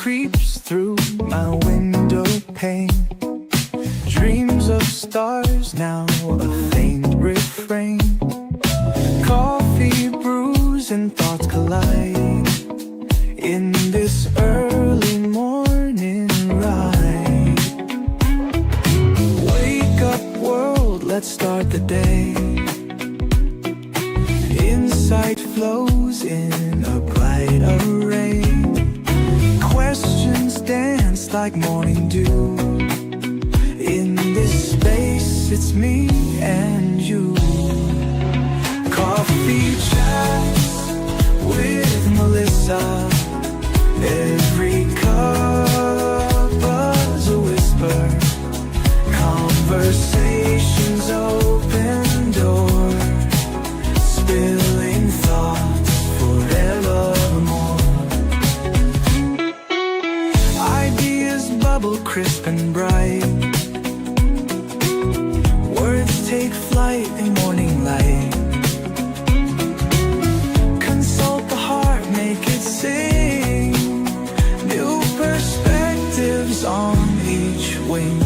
creeps through my window pane. Dreams of stars, now a faint refrain. Coffee brews and thoughts collide in this early morning ride. Wake up world, let's start the day. Insight flows in a bright array. Questions dance like morning dew. In this space, it's me and you. Coffee chats with Melissa. Every cup was a whisper. Conversations open door. Spilling thoughts forevermore. Ideas bubble crisp and bright. Words take flight in morning light. Consult the heart, make it sing. New perspectives on each wing.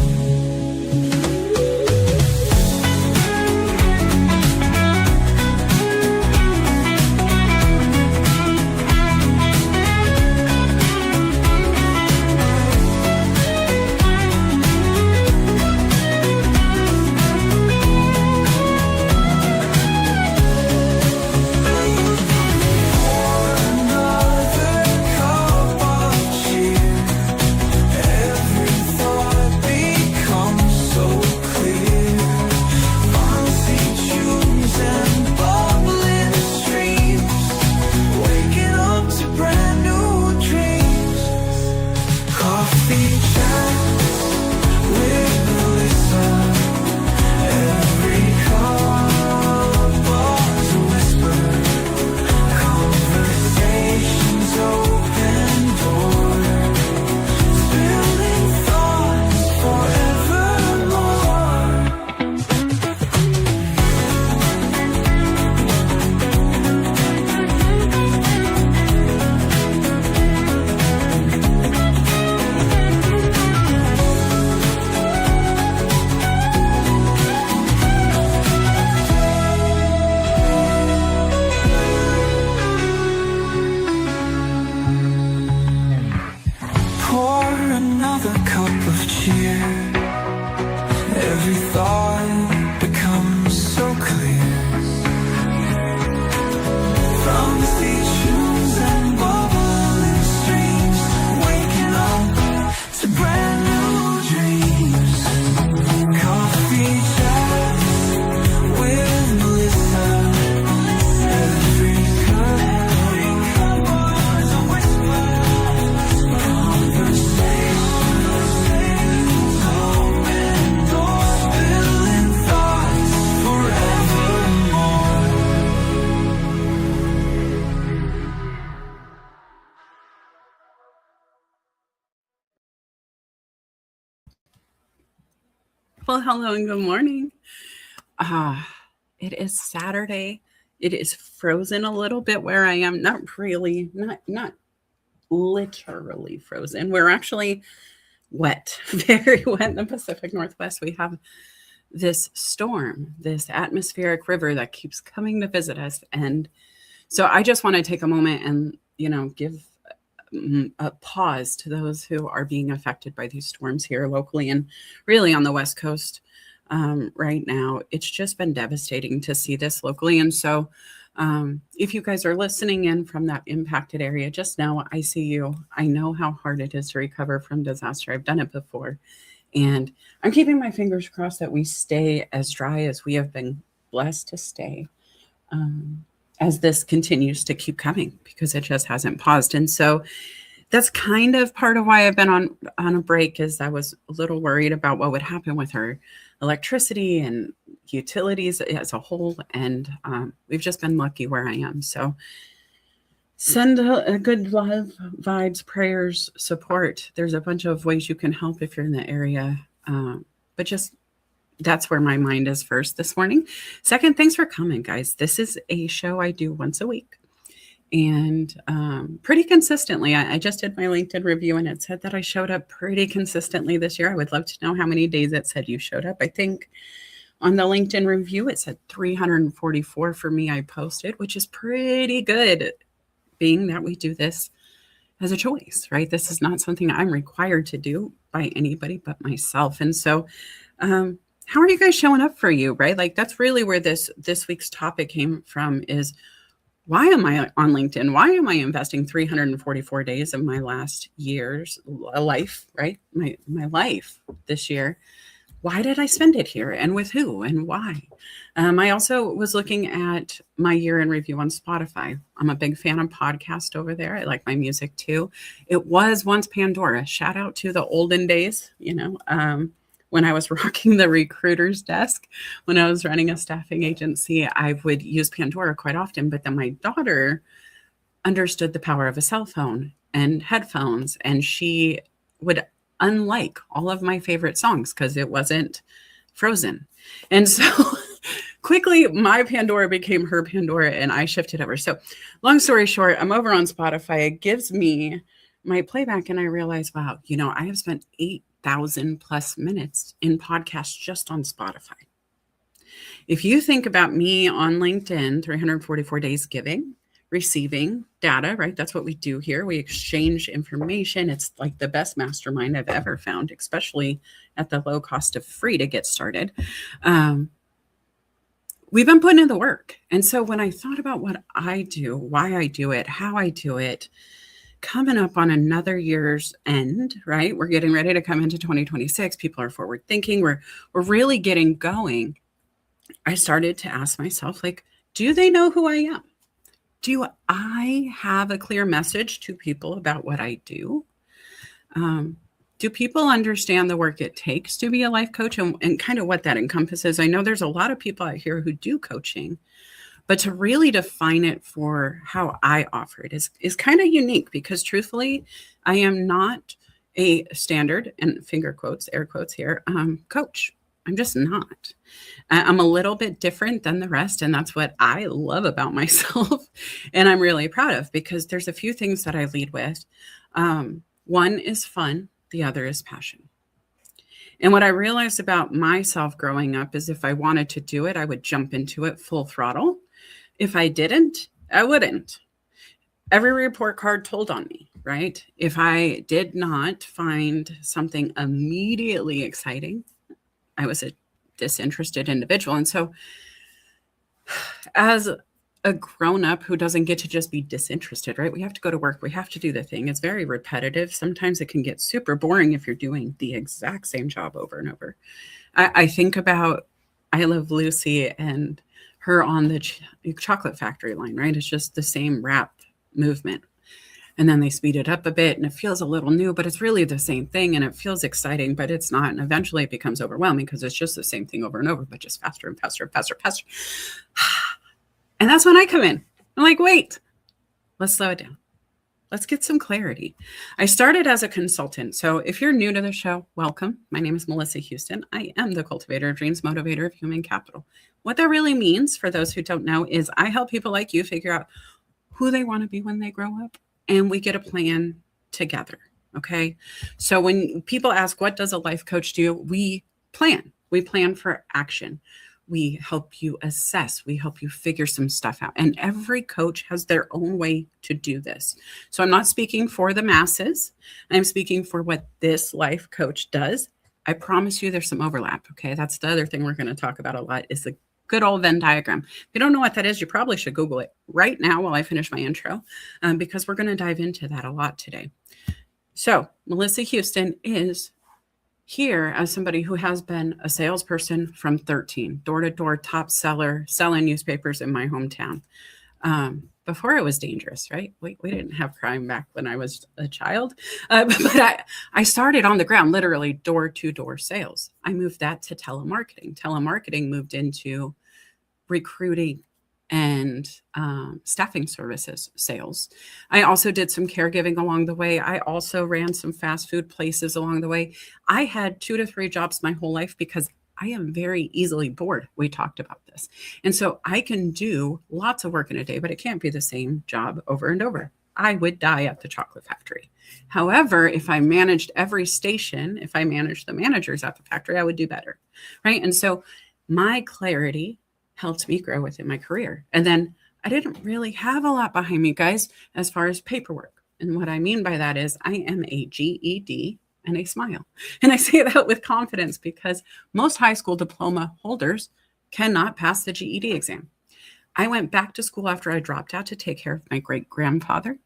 Well, hello and good morning. It is Saturday. It is frozen a little bit where I am. Not really, not literally frozen. We're actually wet, very wet in the Pacific Northwest. We have this storm, this atmospheric river that keeps coming to visit us. And so I just want to take a moment and, give a pause to those who are being affected by these storms here locally and really on the West Coast right now. It's just been devastating to see this locally. And so if you guys are listening in from that impacted area, just know I see you. I know how hard it is to recover from disaster. I've done it before. And I'm keeping my fingers crossed that we stay as dry as we have been blessed to stay as this continues to keep coming, because it just hasn't paused. And so that's kind of part of why I've been on a break, is I was a little worried about what would happen with our electricity and utilities as a whole. And we've just been lucky where I am. So send a good love, vibes, prayers, support. There's a bunch of ways you can help if you're in the area. But just that's where my mind is first this morning. Second, thanks for coming, guys. This is a show I do once a week. and pretty consistently. I just did my LinkedIn review and it said that I showed up pretty consistently this year. I would love to know how many days it said you showed up. I think on the LinkedIn review, it said 344 for me I posted, which is pretty good, being that we do this as a choice, right? This is not something I'm required to do by anybody but myself. And so, how are you guys showing up for you, right? Like that's really where this week's topic came from is why am I on LinkedIn? Why am I investing 344 days of my last year's life, right? My life this year. Why did I spend it here and with who and why? I also was looking at my year in review on Spotify. I'm a big fan of podcast over there. I like my music too. It was once Pandora. Shout out to the olden days, when I was rocking the recruiter's desk, when I was running a staffing agency, I would use Pandora quite often. But then my daughter understood the power of a cell phone and headphones, and she would unlike all of my favorite songs because it wasn't Frozen. And so quickly my Pandora became her Pandora and I shifted over. So long story short, I'm over on Spotify. It gives me my playback and I realize, wow, I have spent 8,000 plus minutes in podcasts just on Spotify. If you think about me on LinkedIn, 344 days giving, receiving data, right? That's what we do here. We exchange information. It's like the best mastermind I've ever found, especially at the low cost of free to get started. We've been putting in the work. And so when I thought about what I do, why I do it, how I do it, coming up on another year's end, right? We're getting ready to come into 2026. People are forward thinking. We're really getting going. I started to ask myself, like, do they know who I am? Do I have a clear message to people about what I do? Do people understand the work it takes to be a life coach and kind of what that encompasses? I know there's a lot of people out here who do coaching, but to really define it for how I offer it is kind of unique because truthfully, I am not a standard, and finger quotes, air quotes here, coach. I'm just not. I'm a little bit different than the rest. And that's what I love about myself. And I'm really proud of because there's a few things that I lead with. One is fun. The other is passion. And what I realized about myself growing up is if I wanted to do it, I would jump into it full throttle. If I didn't, I wouldn't. Every report card told on me, right? If I did not find something immediately exciting, I was a disinterested individual. And so as a grown-up who doesn't get to just be disinterested, right? We have to go to work. We have to do the thing. It's very repetitive. Sometimes it can get super boring if you're doing the exact same job over and over. I think about I Love Lucy and her on the chocolate factory line, right? It's just the same rap movement. And then they speed it up a bit and it feels a little new, but it's really the same thing. And it feels exciting, but it's not. And eventually it becomes overwhelming because it's just the same thing over and over, but just faster and faster and faster and faster. And that's when I come in. I'm like, wait, let's slow it down. Let's get some clarity. I started as a consultant. So if you're new to the show, welcome. My name is Melissa Houston. I am the cultivator of dreams, motivator of human capital. What that really means for those who don't know is I help people like you figure out who they want to be when they grow up. And we get a plan together. Okay. So when people ask, what does a life coach do? We plan. We plan for action. We help you assess. We help you figure some stuff out. And every coach has their own way to do this. So I'm not speaking for the masses. I'm speaking for what this life coach does. I promise you there's some overlap. Okay. That's the other thing we're going to talk about a lot is the good old Venn diagram. If you don't know what that is, you probably should Google it right now while I finish my intro, because we're going to dive into that a lot today. So Melissa Houston is here as somebody who has been a salesperson from 13, door-to-door top seller, selling newspapers in my hometown. Before it was dangerous, right? We didn't have crime back when I was a child, but I started on the ground, literally door-to-door sales. I moved that to telemarketing. Telemarketing moved into recruiting and staffing services sales. I also did some caregiving along the way. I also ran some fast food places along the way. I had 2 to 3 jobs my whole life because I am very easily bored. We talked about this. And so I can do lots of work in a day, but it can't be the same job over and over. I would die at the chocolate factory. However, if I managed every station, if I managed the managers at the factory, I would do better, right? And so my clarity helped me grow within my career. And then I didn't really have a lot behind me, guys, as far as paperwork. And what I mean by that is I am a GED and a smile. And I say that with confidence because most high school diploma holders cannot pass the GED exam. I went back to school after I dropped out to take care of my great-grandfather.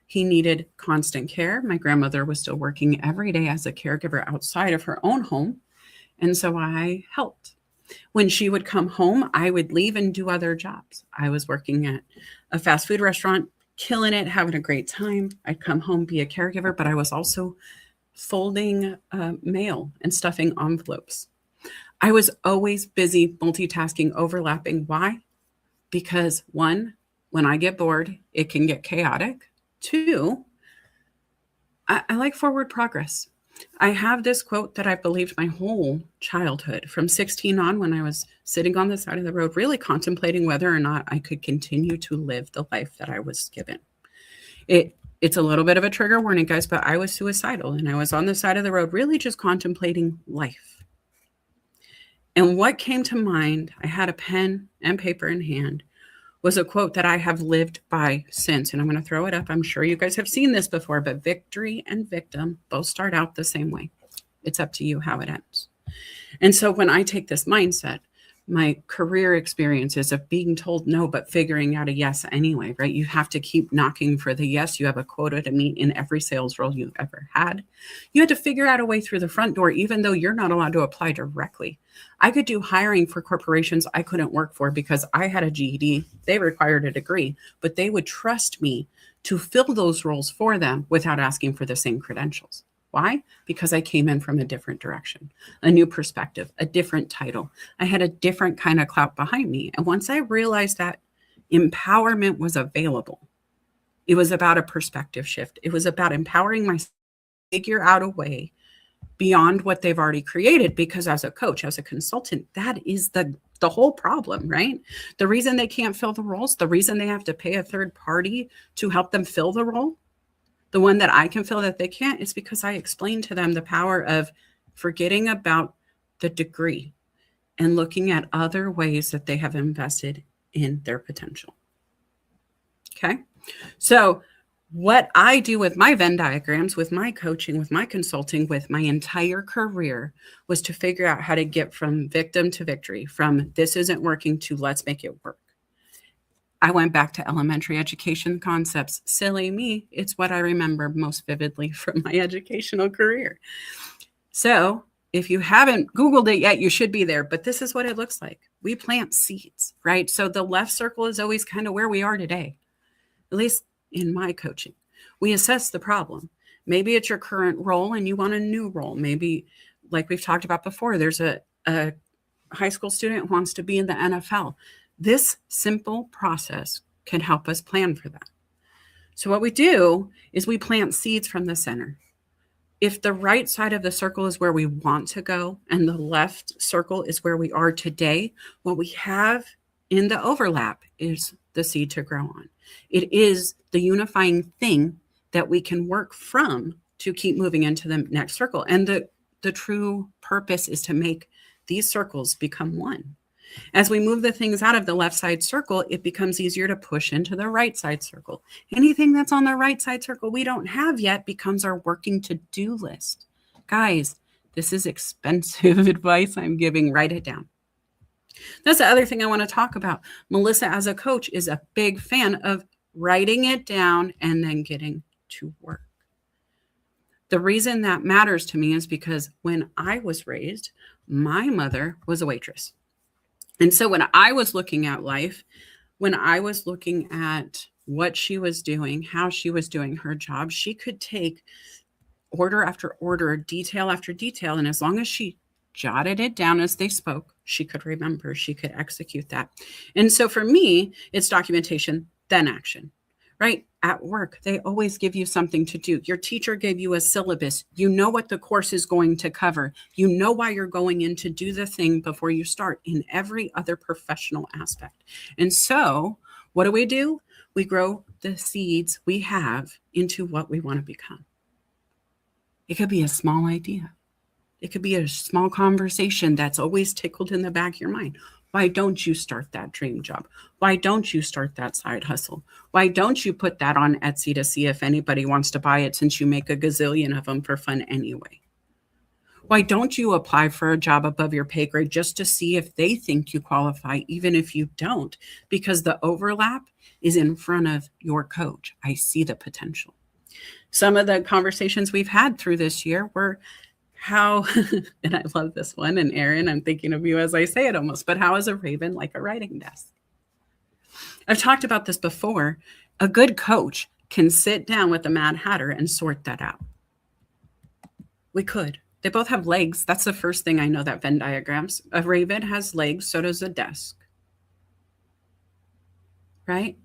He needed constant care. My grandmother was still working every day as a caregiver outside of her own home. And so I helped. When she would come home, I would leave and do other jobs. I was working at a fast food restaurant, killing it, having a great time. I'd come home, be a caregiver, but I was also folding mail and stuffing envelopes. I was always busy multitasking, overlapping. Why? Because one, when I get bored, it can get chaotic. Two, I like forward progress. I have this quote that I believed my whole childhood, from 16 on, when I was sitting on the side of the road, really contemplating whether or not I could continue to live the life that I was given. It's a little bit of a trigger warning, guys, but I was suicidal and I was on the side of the road, really just contemplating life. And what came to mind, I had a pen and paper in hand, was a quote that I have lived by since. And I'm going to throw it up. I'm sure you guys have seen this before, but victory and victim both start out the same way. It's up to you how it ends. And so when I take this mindset, my career experiences of being told no, but figuring out a yes anyway, right? You have to keep knocking for the yes. You have a quota to meet in every sales role you've ever had. You had to figure out a way through the front door, even though you're not allowed to apply directly. I could do hiring for corporations I couldn't work for because I had a GED. They required a degree, but they would trust me to fill those roles for them without asking for the same credentials. Why? Because I came in from a different direction, a new perspective, a different title. I had a different kind of clout behind me. And once I realized that empowerment was available, it was about a perspective shift. It was about empowering myself to figure out a way beyond what they've already created. Because as a coach, as a consultant, that is the whole problem, right? The reason they can't fill the roles, the reason they have to pay a third party to help them fill the role, the one that I can feel that they can't, is because I explained to them the power of forgetting about the degree and looking at other ways that they have invested in their potential. Okay. So what I do with my Venn diagrams, with my coaching, with my consulting, with my entire career, was to figure out how to get from victim to victory, from this isn't working to let's make it work. I went back to elementary education concepts. Silly me. It's what I remember most vividly from my educational career. So if you haven't Googled it yet, you should be there. But this is what it looks like. We plant seeds, right? So the left circle is always kind of where we are today, at least in my coaching. We assess the problem. Maybe it's your current role and you want a new role. Maybe, like we've talked about before, there's a high school student who wants to be in the NFL. This simple process can help us plan for that. So what we do is we plant seeds from the center. If the right side of the circle is where we want to go and the left circle is where we are today, what we have in the overlap is the seed to grow on. It is the unifying thing that we can work from to keep moving into the next circle. And the true purpose is to make these circles become one. As we move the things out of the left side circle, it becomes easier to push into the right side circle. Anything that's on the right side circle we don't have yet becomes our working to-do list. Guys, this is expensive advice I'm giving. Write it down. That's the other thing I want to talk about. Melissa, as a coach, is a big fan of writing it down and then getting to work. The reason that matters to me is because when I was raised, my mother was a waitress. And so when I was looking at life, when I was looking at what she was doing, how she was doing her job, she could take order after order, detail after detail. And as long as she jotted it down as they spoke, she could remember, she could execute that. And so for me, it's documentation, then action, right? At work, they always give you something to do. Your teacher gave you a syllabus. You know what the course is going to cover. You know why you're going in to do the thing before you start in every other professional aspect. And so what do? We grow the seeds we have into what we want to become. It could be a small idea. It could be a small conversation that's always tickled in the back of your mind. Why don't you start that dream job? Why don't you start that side hustle? Why don't you put that on Etsy to see if anybody wants to buy it, since you make a gazillion of them for fun anyway? Why don't you apply for a job above your pay grade just to see if they think you qualify, even if you don't? Because the overlap is in front of your coach. I see the potential. Some of the conversations we've had through this year were how, and I love this one, and Erin, I'm thinking of you as I say it almost, but how is a raven like a writing desk? I've talked about this before. A good coach can sit down with the Mad Hatter and sort that out. We could. They both have legs. That's the first thing I know, that Venn diagrams. A raven has legs, so does a desk. Right?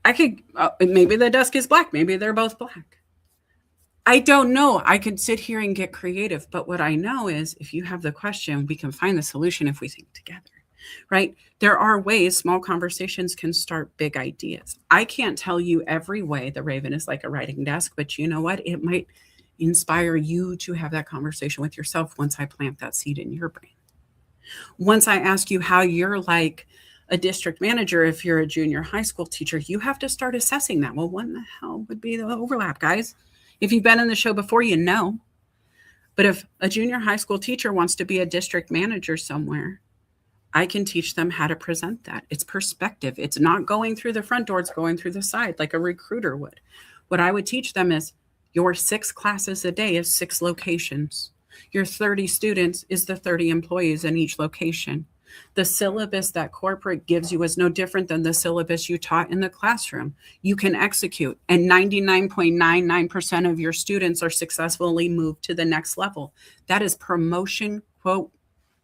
I could, maybe the desk is black. Maybe they're both black. I don't know. I could sit here and get creative, but what I know is if you have the question, we can find the solution if we think together, right? There are ways small conversations can start big ideas. I can't tell you every way the raven is like a writing desk, but you know what? It might inspire you to have that conversation with yourself once I plant that seed in your brain. Once I ask you how you're like a district manager, if you're a junior high school teacher, you have to start assessing that. Well, what the hell would be the overlap, guys? If you've been in the show before, you know. But if a junior high school teacher wants to be a district manager somewhere, I can teach them how to present that. It's perspective. It's not going through the front door, it's going through the side like a recruiter would. What I would teach them is your 6 classes a day is 6 locations. Your 30 students is the 30 employees in each location. The syllabus that corporate gives you is no different than the syllabus you taught in the classroom. You can execute, and 99.99% of your students are successfully moved to the next level. That is promotion quote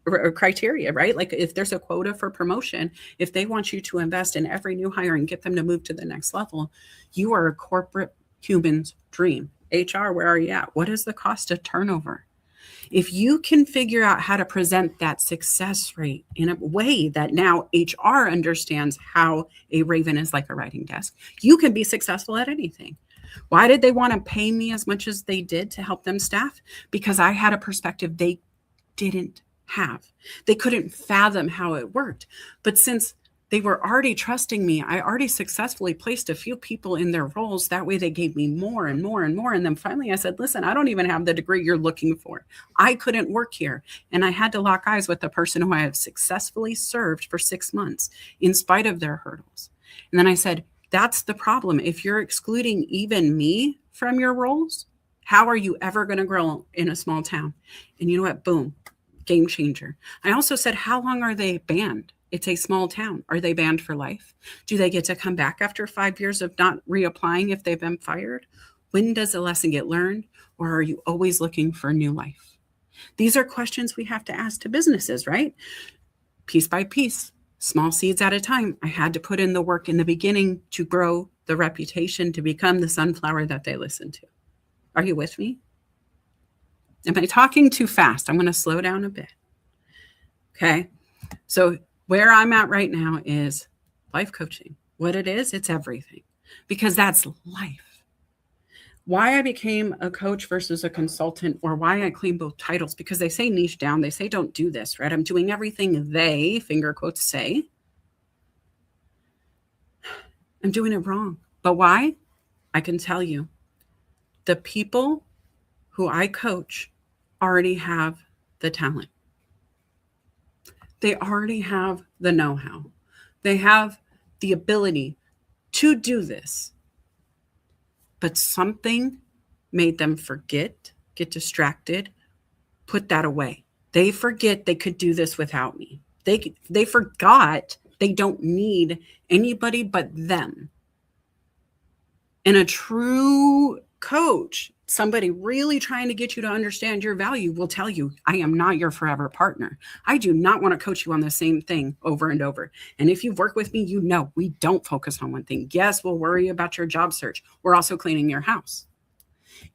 or criteria, right? Like if there's a quota for promotion, if they want you to invest in every new hire and get them to move to the next level, you are a corporate human's dream. HR, where are you at? What is the cost of turnover? If you can figure out how to present that success rate in a way that now HR understands how a raven is like a writing desk, you can be successful at anything. Why did they want to pay me as much as they did to help them staff? Because I had a perspective they didn't have. They couldn't fathom how it worked. But since they were already trusting me, I already successfully placed a few people in their roles. That way they gave me more and more and more. And then finally I said, listen, I don't even have the degree you're looking for. I couldn't work here. And I had to lock eyes with the person who I have successfully served for 6 months in spite of their hurdles. And then I said, that's the problem. If you're excluding even me from your roles, how are you ever going to grow in a small town? And you know what? Boom, game changer. I also said, how long are they banned? It's a small town. Are they banned for life? Do they get to come back after 5 years of not reapplying if they've been fired? When does a lesson get learned? Or are you always looking for new life? These are questions we have to ask to businesses, right? Piece by piece, small seeds at a time. I had to put in the work in the beginning to grow the reputation to become the sunflower that they listen to. Are you with me? Am I talking too fast? I'm going to slow down a bit. Okay. So where I'm at right now is life coaching. What it is, it's everything, because that's life. Why I became a coach versus a consultant, or why I claim both titles, because they say niche down. They say don't do this, right? I'm doing everything they, finger quotes, say. I'm doing it wrong. But why? I can tell you. The people who I coach already have the talent. They already have the know-how. They have the ability to do this. But something made them forget, get distracted, put that away. They forget they could do this without me. They forgot they don't need anybody but them. And a true coach, somebody really trying to get you to understand your value, will tell you, I am not your forever partner. I do not want to coach you on the same thing over and over. And if you've worked with me, you know we don't focus on one thing. Yes, we'll worry about your job search. We're also cleaning your house.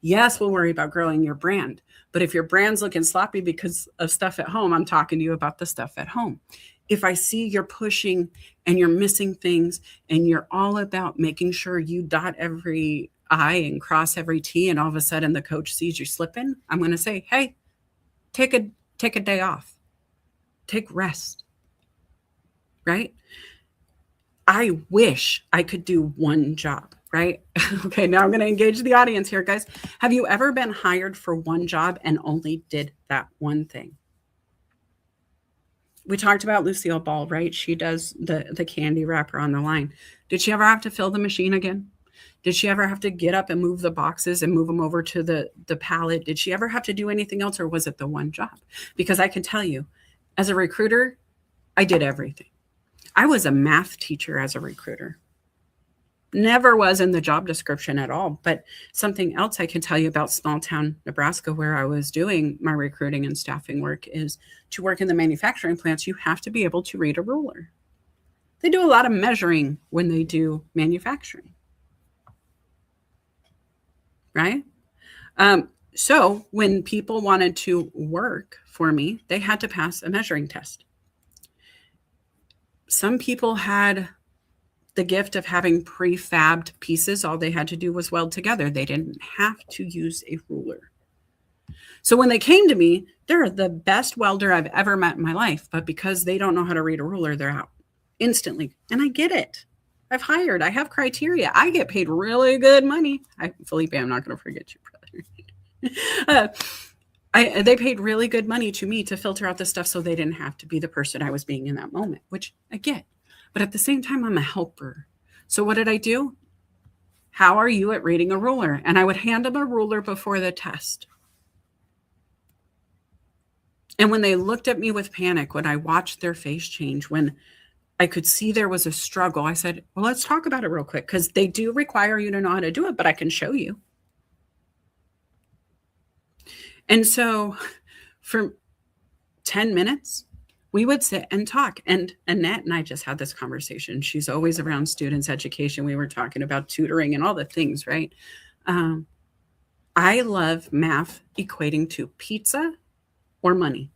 Yes, we'll worry about growing your brand. But if your brand's looking sloppy because of stuff at home, I'm talking to you about the stuff at home. If I see you're pushing and you're missing things and you're all about making sure you dot every I and cross every T, and all of a sudden the coach sees you slipping, I'm going to say, hey, take a day off. Take rest. Right? I wish I could do one job, right? Okay, now I'm going to engage the audience here, guys. Have you ever been hired for one job and only did that one thing? We talked about Lucille Ball, right? She does the candy wrapper on the line. Did she ever have to fill the machine again? Did she ever have to get up and move the boxes and move them over to the pallet? Did she ever have to do anything else, or was it the one job? Because I can tell you, as a recruiter, I did everything. I was a math teacher as a recruiter. Never was in the job description at all. But something else I can tell you about small town Nebraska, where I was doing my recruiting and staffing work, is to work in the manufacturing plants, you have to be able to read a ruler. They do a lot of measuring when they do manufacturing. Right? So when people wanted to work for me, they had to pass a measuring test. Some people had the gift of having prefabbed pieces. All they had to do was weld together. They didn't have to use a ruler. So when they came to me, they're the best welder I've ever met in my life. But because they don't know how to read a ruler, they're out instantly. And I get it. I've hired. I have criteria. I get paid really good money. Felipe, I'm not going to forget you, brother. They paid really good money to me to filter out this stuff so they didn't have to be the person I was being in that moment, which I get. But at the same time, I'm a helper. So what did I do? How are you at reading a ruler? And I would hand them a ruler before the test. And when they looked at me with panic, when I watched their face change, when I could see there was a struggle, I said, well, let's talk about it real quick, because they do require you to know how to do it, but I can show you. And so for 10 minutes, we would sit and talk. And Annette and I just had this conversation. She's always around students' education. We were talking about tutoring and all the things, right? I love math equating to pizza or money.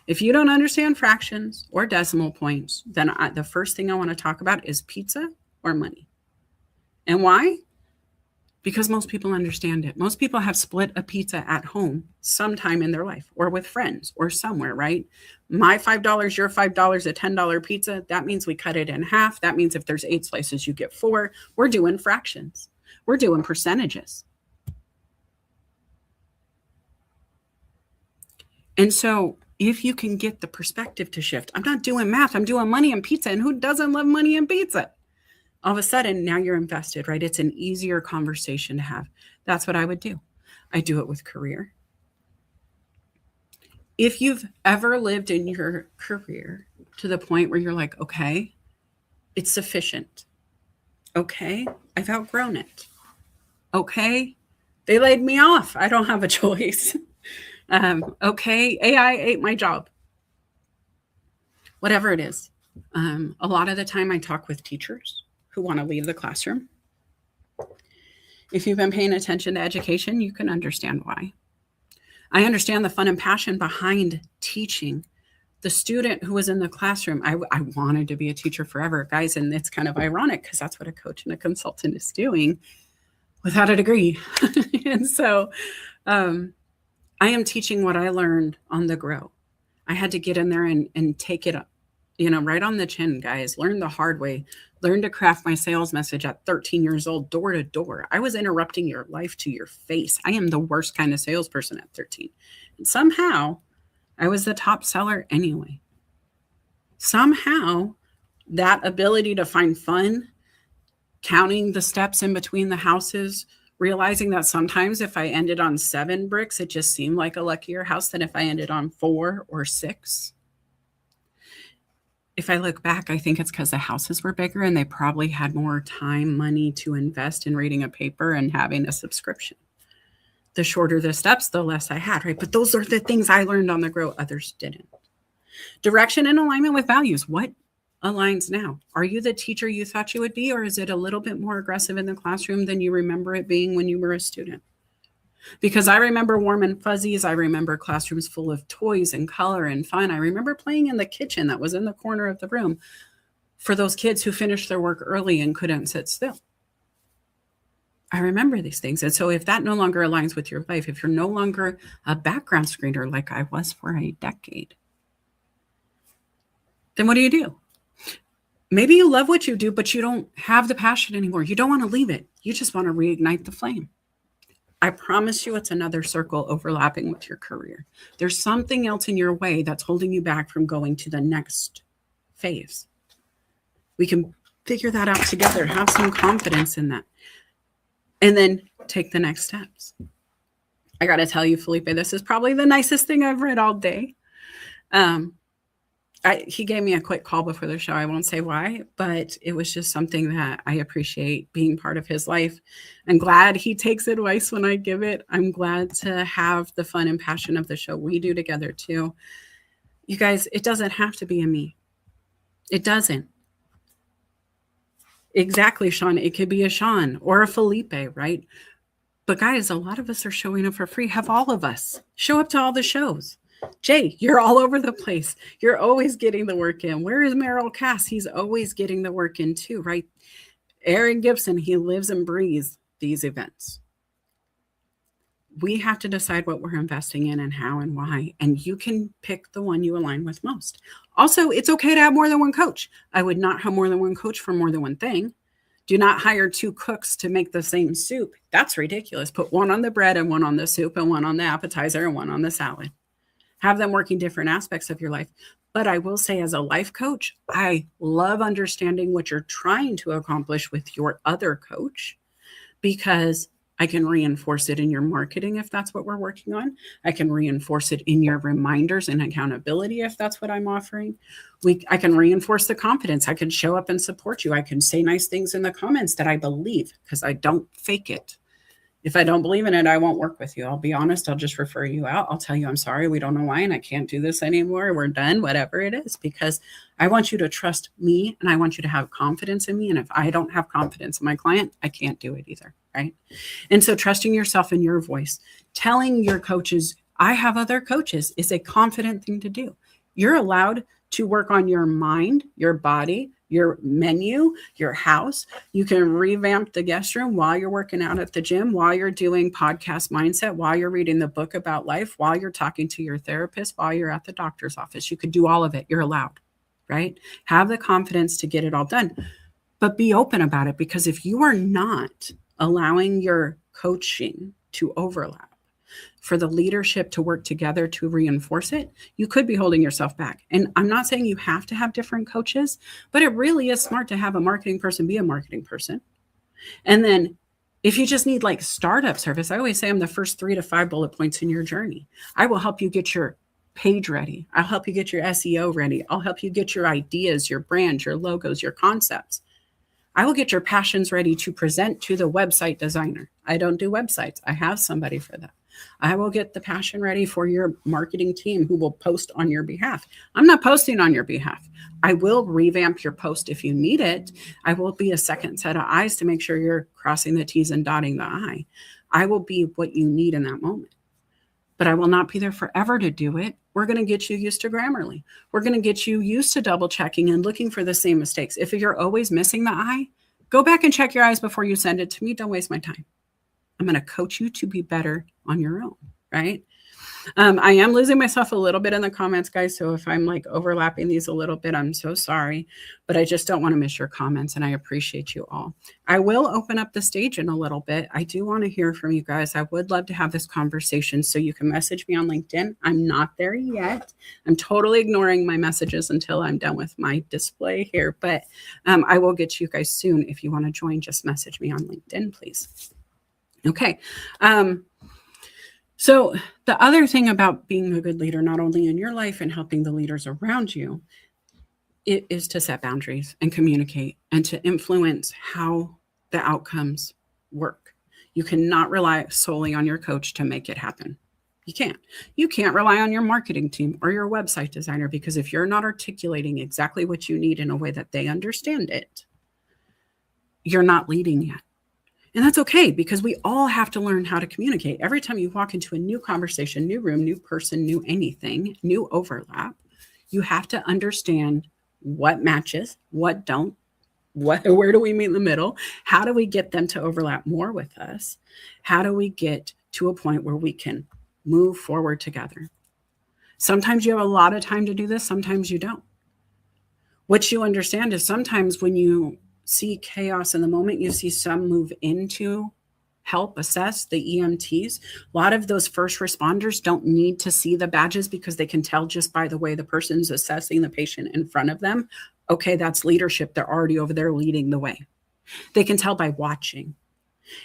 If you don't understand fractions or decimal points, then the first thing I want to talk about is pizza or money. And why? Because most people understand it. Most people have split a pizza at home sometime in their life, or with friends, or somewhere, right? My $5, your $5, a $10 pizza, that means we cut it in half. That means if there's 8 slices, you get 4. We're doing fractions. We're doing percentages. And so if you can get the perspective to shift, I'm not doing math, I'm doing money and pizza. And who doesn't love money and pizza? All of a sudden, now you're invested, right? It's an easier conversation to have. That's what I would do. I do it with career. If you've ever lived in your career to the point where you're like, okay, it's sufficient. Okay, I've outgrown it. Okay, they laid me off. I don't have a choice. Okay, AI ate my job. Whatever it is. A lot of the time I talk with teachers who want to leave the classroom. If you've been paying attention to education, you can understand why. I understand the fun and passion behind teaching. The student who was in the classroom, I wanted to be a teacher forever, guys, and it's kind of ironic because that's what a coach and a consultant is doing without a degree. And so I am teaching what I learned on the grow. I had to get in there and take it up, right on the chin, guys. Learn the hard way. Learn to craft my sales message at 13 years old, door to door. I was interrupting your life to your face. I am the worst kind of salesperson at 13. And somehow I was the top seller anyway. Somehow that ability to find fun, counting the steps in between the houses, realizing that sometimes if I ended on 7 bricks, it just seemed like a luckier house than if I ended on 4 or 6. if I look back, I think it's because the houses were bigger and they probably had more time, money to invest in reading a paper and having a subscription. The shorter the steps, the less I had, right? But those are the things I learned on the Grow, others didn't. Direction and alignment with values. What aligns now? Are you the teacher you thought you would be, or is it a little bit more aggressive in the classroom than you remember it being when you were a student? Because I remember warm and fuzzies. I remember classrooms full of toys and color and fun. I remember playing in the kitchen that was in the corner of the room for those kids who finished their work early and couldn't sit still. I remember these things. And so if that no longer aligns with your life, if you're no longer a background screener like I was for a decade, then what do? Maybe you love what you do, but you don't have the passion anymore. You don't want to leave it. You just want to reignite the flame. I promise you it's another circle overlapping with your career. There's something else in your way that's holding you back from going to the next phase. We can figure that out together, have some confidence in that, and then take the next steps. I got to tell you, Felipe, this is probably the nicest thing I've read all day. He gave me a quick call before the show. I won't say why, but it was just something that I appreciate being part of his life. I'm glad he takes advice when I give it. I'm glad to have the fun and passion of the show we do together too. You guys, it doesn't have to be a me. It doesn't. Exactly, Sean. It could be a Sean or a Felipe, right? But guys, a lot of us are showing up for free. Have all of us show up to all the shows. Jay, you're all over the place. You're always getting the work in. Where is Merrill Cass? He's always getting the work in too, right? Aaron Gibson, he lives and breathes these events. We have to decide what we're investing in and how and why. And you can pick the one you align with most. Also, it's okay to have more than one coach. I would not have more than one coach for more than one thing. Do not hire two cooks to make the same soup. That's ridiculous. Put one on the bread and one on the soup and one on the appetizer and one on the salad. Have them working different aspects of your life. But I will say, as a life coach, I love understanding what you're trying to accomplish with your other coach, because I can reinforce it in your marketing if that's what we're working on. I can reinforce it in your reminders and accountability if that's what I'm offering. I can reinforce the confidence. I can show up and support you. I can say nice things in the comments that I believe, because I don't fake it. If I don't believe in it, I won't work with you. I'll be honest. I'll just refer you out. I'll tell you, I'm sorry, we don't know why, and I can't do this anymore. We're done, whatever it is, because I want you to trust me and I want you to have confidence in me. And if I don't have confidence in my client, I can't do it either, right? And so trusting yourself and your voice, telling your coaches, I have other coaches, is a confident thing to do. You're allowed to work on your mind, your body, your menu, your house. You can revamp the guest room while you're working out at the gym, while you're doing podcast mindset, while you're reading the book about life, while you're talking to your therapist, while you're at the doctor's office. You could do all of it. You're allowed, right? Have the confidence to get it all done, but be open about it, because if you are not allowing your coaching to overlap, for the leadership to work together to reinforce it, you could be holding yourself back. And I'm not saying you have to have different coaches, but it really is smart to have a marketing person be a marketing person. And then if you just need like startup service, I always say I'm the first 3 to 5 bullet points in your journey. I will help you get your page ready. I'll help you get your SEO ready. I'll help you get your ideas, your brand, your logos, your concepts. I will get your passions ready to present to the website designer. I don't do websites. I have somebody for that. I will get the passion ready for your marketing team who will post on your behalf. I'm not posting on your behalf. I will revamp your post if you need it. I will be a second set of eyes to make sure you're crossing the T's and dotting the I. I will be what you need in that moment. But I will not be there forever to do it. We're going to get you used to Grammarly. We're going to get you used to double checking and looking for the same mistakes. If you're always missing the I, go back and check your eyes before you send it to me. Don't waste my time. I'm going to coach you to be better on your own, right? I am losing myself a little bit in the comments, guys. So if I'm like overlapping these a little bit, I'm so sorry, but I just don't want to miss your comments, and I appreciate you all. I will open up the stage in a little bit. I do want to hear from you guys. I would love to have this conversation, so you can message me on LinkedIn. I'm not there yet. I'm totally ignoring my messages until I'm done with my display here, but I will get to you guys soon. If you want to join, just message me on LinkedIn, please. Okay. So the other thing about being a good leader, not only in your life and helping the leaders around you, It is to set boundaries and communicate and to influence how the outcomes work. You cannot rely solely on your coach to make it happen. You can't. You can't rely on your marketing team or your website designer, because if you're not articulating exactly what you need in a way that they understand it, you're not leading yet. And that's okay, because we all have to learn how to communicate. Every time you walk into a new conversation, new room, new person, new anything, new overlap, you have to understand what matches, what don't, where do we meet in the middle? How do we get them to overlap more with us? How do we get to a point where we can move forward together? Sometimes you have a lot of time to do this, sometimes you don't. What you understand is sometimes when you see chaos in the moment, you see some move into help assess the EMTs. A lot of those first responders don't need to see the badges, because they can tell just by the way the person's assessing the patient in front of them. Okay, that's leadership. They're already over there leading the way. They can tell by watching.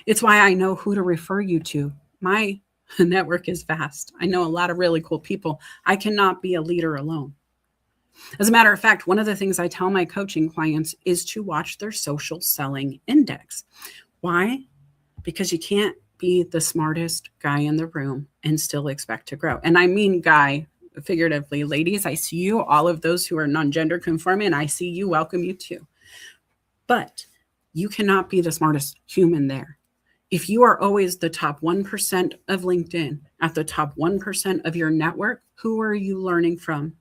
It's why I know who to refer you to. My network is vast. I know a lot of really cool people. I cannot be a leader alone. As a matter of fact, one of the things I tell my coaching clients is to watch their social selling index. Why? Because you can't be the smartest guy in the room and still expect to grow. And I mean guy figuratively. Ladies, I see you, all of those who are non-gender conforming, I see you, welcome you too. But you cannot be the smartest human there. If you are always the top 1% of LinkedIn, at the top 1% of your network, who are you learning from?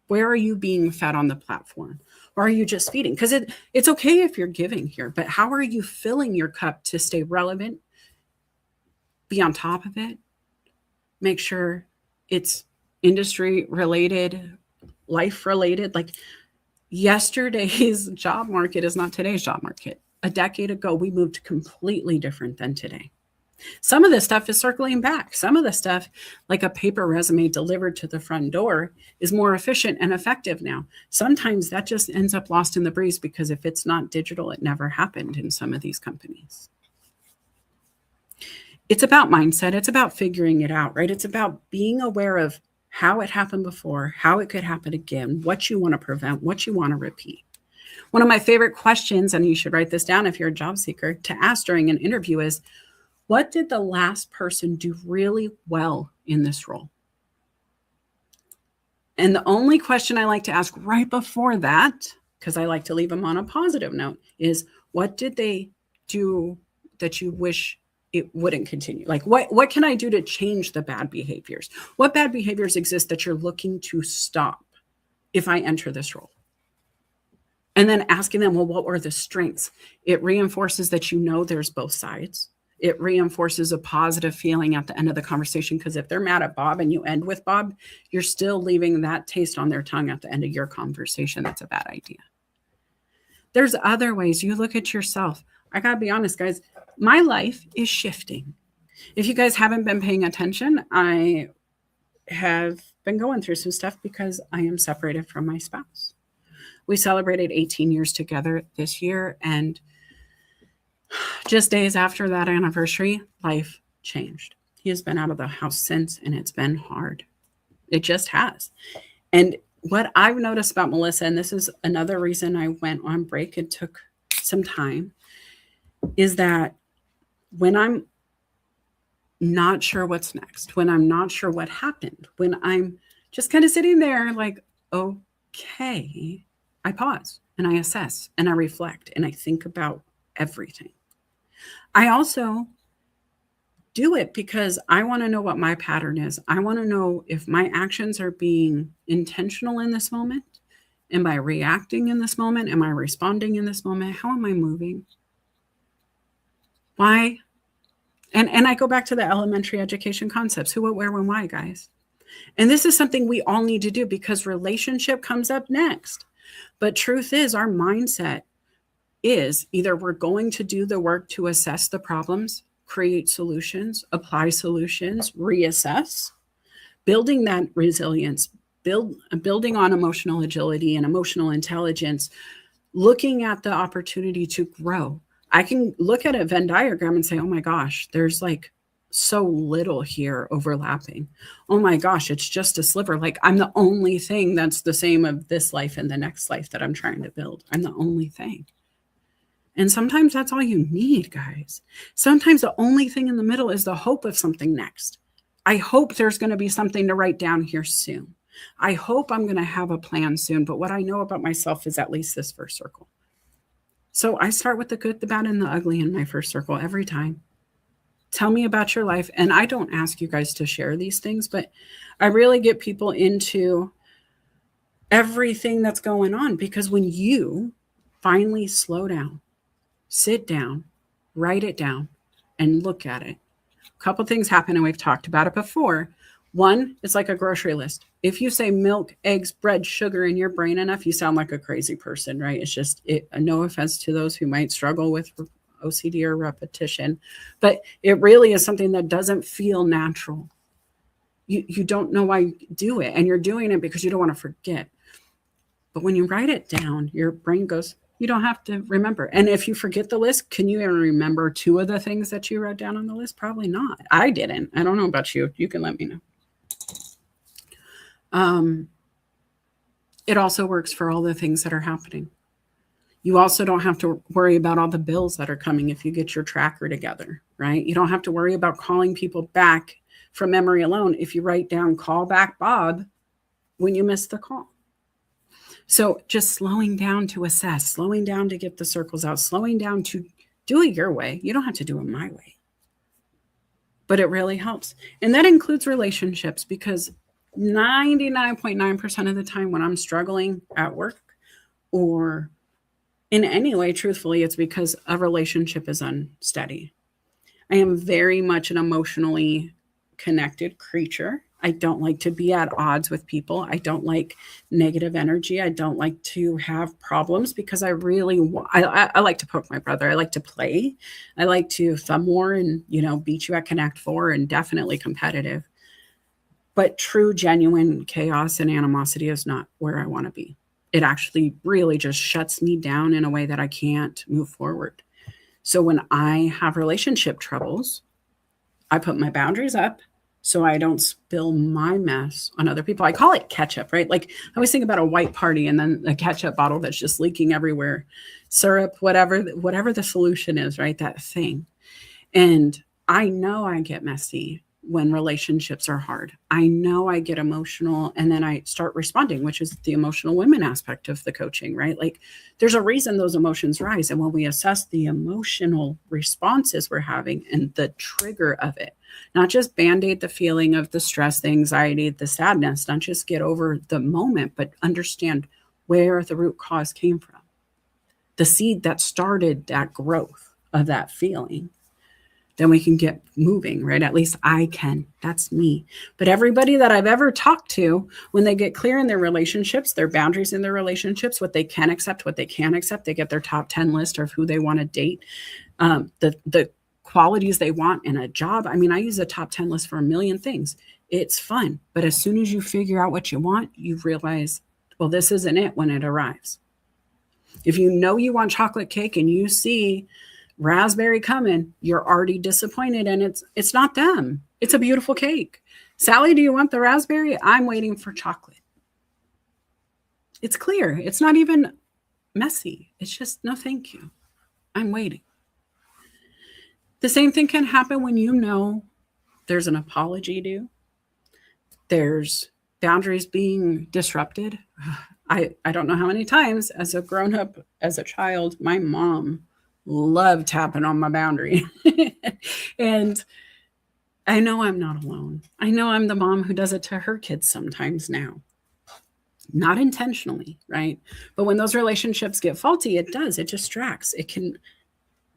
Where are you being fed on the platform? Or are you just feeding? Because it's okay if you're giving here, but how are you filling your cup to stay relevant, be on top of it, make sure it's industry related, life related? Like, yesterday's job market is not today's job market. A decade ago, we moved completely different than today. Some of this stuff is circling back. Some of the stuff, like a paper resume delivered to the front door, is more efficient and effective now. Sometimes that just ends up lost in the breeze, because if it's not digital, it never happened in some of these companies. It's about mindset. It's about figuring it out, right? It's about being aware of how it happened before, how it could happen again, what you want to prevent, what you want to repeat. One of my favorite questions, and you should write this down if you're a job seeker, to ask during an interview is, what did the last person do really well in this role? And the only question I like to ask right before that, because I like to leave them on a positive note, is what did they do that you wish it wouldn't continue? Like, what can I do to change the bad behaviors? What bad behaviors exist that you're looking to stop if I enter this role? And then asking them, well, what were the strengths? It reinforces that you know there's both sides. It reinforces a positive feeling at the end of the conversation, because if they're mad at Bob and you end with Bob, you're still leaving that taste on their tongue at the end of your conversation. That's a bad idea. There's other ways. You look at yourself. I got to be honest, guys, my life is shifting. If you guys haven't been paying attention, I have been going through some stuff because I am separated from my spouse. We celebrated 18 years together this year, and just days after that anniversary, life changed. He has been out of the house since, and it's been hard. It just has. And what I've noticed about Melissa, and this is another reason I went on break and took some time, is that when I'm not sure what's next, when I'm not sure what happened, when I'm just kind of sitting there like, okay, I pause and I assess and I reflect and I think about everything. I also do it because I want to know what my pattern is. I want to know if my actions are being intentional in this moment. Am I reacting in this moment? Am I responding in this moment? How am I moving? Why? And I go back to the elementary education concepts. Who, what, where, when, why, guys. And this is something we all need to do because relationship comes up next. But truth is, our mindset is either we're going to do the work to assess the problems, create solutions, apply solutions, reassess, building that resilience, building on emotional agility and emotional intelligence, looking at the opportunity to grow. I can look at a Venn diagram and say, oh my gosh, there's like so little here overlapping. Oh my gosh, it's just a sliver. Like I'm the only thing that's the same of this life and the next life that I'm trying to build. I'm the only thing. And sometimes that's all you need, guys. Sometimes the only thing in the middle is the hope of something next. I hope there's going to be something to write down here soon. I hope I'm going to have a plan soon. But what I know about myself is at least this first circle. So I start with the good, the bad, and the ugly in my first circle every time. Tell me about your life. And I don't ask you guys to share these things, but I really get people into everything that's going on, because when you finally slow down, sit down, write it down, and look at it, a couple things happen, and we've talked about it before. One, it's like a grocery list. If you say milk, eggs, bread, sugar in your brain enough, you sound like a crazy person, right? It's just, no offense to those who might struggle with OCD or repetition, but it really is something that doesn't feel natural. You don't know why you do it, and you're doing it because you don't want to forget. But when you write it down, your brain goes, you don't have to remember. And if you forget the list, can you even remember 2 of the things that you wrote down on the list? Probably not. I didn't. I don't know about you. You can let me know. It also works for all the things that are happening. You also don't have to worry about all the bills that are coming if you get your tracker together, right? You don't have to worry about calling people back from memory alone if you write down call back Bob when you miss the call. So just slowing down to assess, slowing down to get the circles out, slowing down to do it your way. You don't have to do it my way, but it really helps. And that includes relationships, because 99.9% of the time when I'm struggling at work or in any way, truthfully, it's because a relationship is unsteady. I am very much an emotionally connected creature. I don't like to be at odds with people. I don't like negative energy. I don't like to have problems, because I like to poke my brother. I like to play. I like to thumb war and, beat you at Connect 4, and definitely competitive. But true, genuine chaos and animosity is not where I want to be. It actually really just shuts me down in a way that I can't move forward. So when I have relationship troubles, I put my boundaries up so I don't spill my mess on other people. I call it ketchup, right? Like I always think about a white party and then a ketchup bottle that's just leaking everywhere, syrup, whatever the solution is, right? That thing. And I know I get messy when relationships are hard. I know I get emotional, and then I start responding, which is the emotional women aspect of the coaching, right? Like there's a reason those emotions rise. And when we assess the emotional responses we're having and the trigger of it, not just band-aid the feeling of the stress, the anxiety, the sadness, not just get over the moment, but understand where the root cause came from, the seed that started that growth of that feeling, then we can get moving, right? At least I can. That's me. But everybody that I've ever talked to, when they get clear in their relationships, their boundaries in their relationships, what they can accept, what they can't accept, they get their top 10 list of who they want to date, the qualities they want in a job. I mean, I use a top 10 list for a million things. It's fun. But as soon as you figure out what you want, you realize, well, this isn't it when it arrives. If you know you want chocolate cake and you see raspberry coming, you're already disappointed, and it's not them. It's a beautiful cake. Sally, do you want the raspberry? I'm waiting for chocolate. It's clear. It's not even messy. It's just, no, thank you. I'm waiting. The same thing can happen when you know there's an apology due. There's boundaries being disrupted. I don't know how many times as a grown-up, as a child, my mom loved tapping on my boundary. And I know I'm not alone. I know I'm the mom who does it to her kids sometimes now. Not intentionally, right? But when those relationships get faulty, it does. It distracts. It can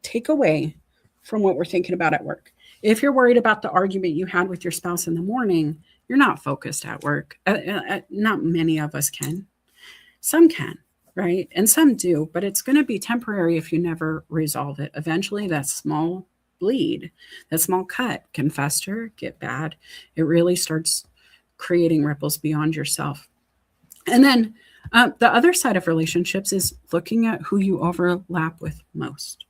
take away from what we're thinking about at work. If you're worried about the argument you had with your spouse in the morning, you're not focused at work. Not many of us can. Some can. Right? And some do, but it's going to be temporary if you never resolve it. Eventually, that small bleed, that small cut can fester, get bad. It really starts creating ripples beyond yourself. And then the other side of relationships is looking at who you overlap with most.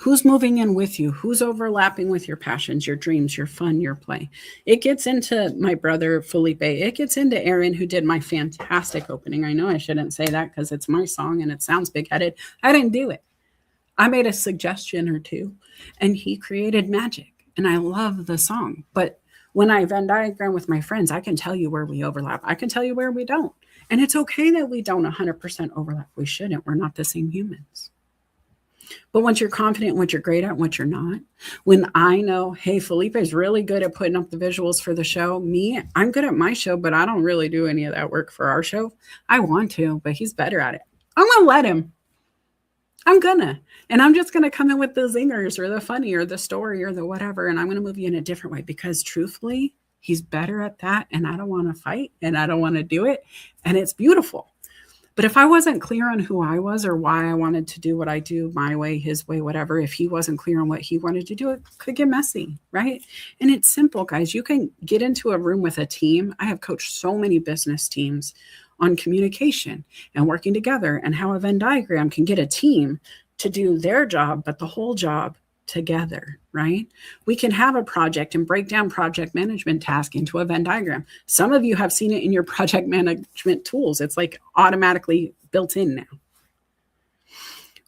Who's moving in with you? Who's overlapping with your passions, your dreams, your fun, your play? It gets into my brother, Felipe. It gets into Aaron, who did my fantastic opening. I know I shouldn't say that because it's my song and it sounds big headed. I didn't do it. I made a suggestion or two and he created magic. And I love the song. But when I Venn diagram with my friends, I can tell you where we overlap. I can tell you where we don't. And it's okay that we don't 100% overlap. We shouldn't. We're not the same humans. But once you're confident in what you're great at and what you're not, when I know, hey, Felipe is really good at putting up the visuals for the show. Me, I'm good at my show, but I don't really do any of that work for our show. I want to, but he's better at it. I'm going to let him. And I'm just going to come in with the zingers or the funny or the story or the whatever. And I'm going to move you in a different way because truthfully, he's better at that. And I don't want to fight and I don't want to do it. And it's beautiful. But if I wasn't clear on who I was or why I wanted to do what I do, my way, his way, whatever, if he wasn't clear on what he wanted to do, it could get messy, right? And it's simple, guys. You can get into a room with a team. I have coached so many business teams on communication and working together and how a Venn diagram can get a team to do their job, but the whole job together, right? We can have a project and break down project management task into a Venn diagram. Some of you have seen it in your project management tools. It's like automatically built in now.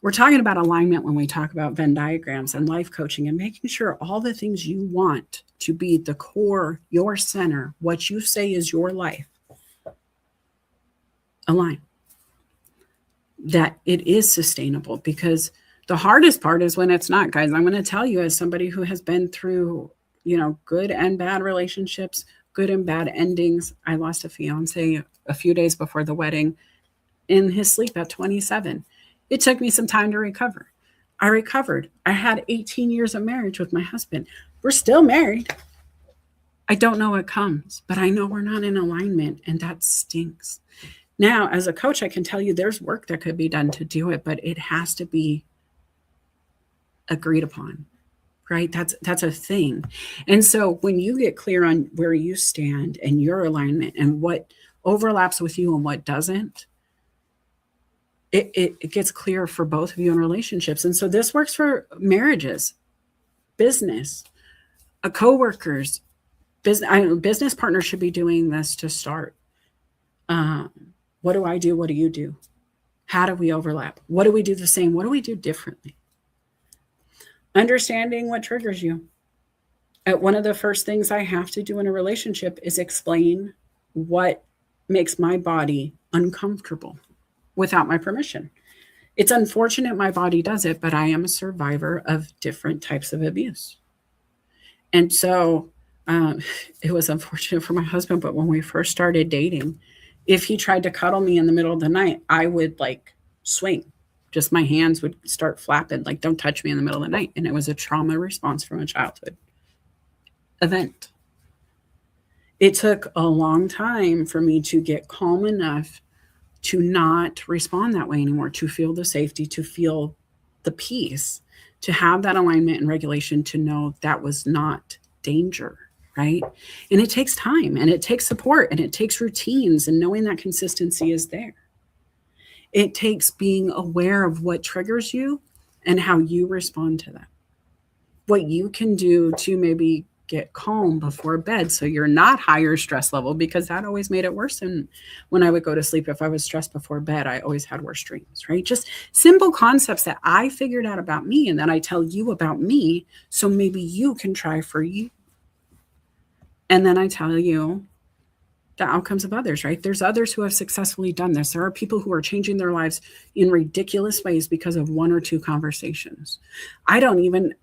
We're talking about alignment when we talk about Venn diagrams and life coaching and making sure all the things you want to be the core, your center, what you say is your life, align. That it is sustainable, because the hardest part is when it's not, guys. I'm going to tell you, as somebody who has been through, good and bad relationships, good and bad endings. I lost a fiance a few days before the wedding in his sleep at 27. It took me some time to recover. I recovered. I had 18 years of marriage with my husband. We're still married. I don't know what comes, but I know we're not in alignment, and that stinks. Now, as a coach, I can tell you there's work that could be done to do it, but it has to be agreed upon, right? That's a thing. And so when you get clear on where you stand and your alignment and what overlaps with you and what doesn't, it gets clear for both of you in relationships. And so this works for marriages, business, coworkers, business partners should be doing this to start. What do I do? What do you do? How do we overlap? What do we do the same? What do we do differently? Understanding what triggers you. One of the first things I have to do in a relationship is explain what makes my body uncomfortable without my permission. It's unfortunate my body does it, but I am a survivor of different types of abuse. And so it was unfortunate for my husband, but when we first started dating, if he tried to cuddle me in the middle of the night, I would swing. Just my hands would start flapping, don't touch me in the middle of the night. And it was a trauma response from a childhood event. It took a long time for me to get calm enough to not respond that way anymore, to feel the safety, to feel the peace, to have that alignment and regulation, to know that was not danger, right? And it takes time, and it takes support, and it takes routines, and knowing that consistency is there. It takes being aware of what triggers you and how you respond to that. What you can do to maybe get calm before bed so you're not higher stress level, because that always made it worse. And when I would go to sleep, if I was stressed before bed, I always had worse dreams, right? Just simple concepts that I figured out about me and that I tell you about me, so maybe you can try for you. And then I tell you the outcomes of others, right? There's others who have successfully done this. There are people who are changing their lives in ridiculous ways because of one or two conversations. I don't even,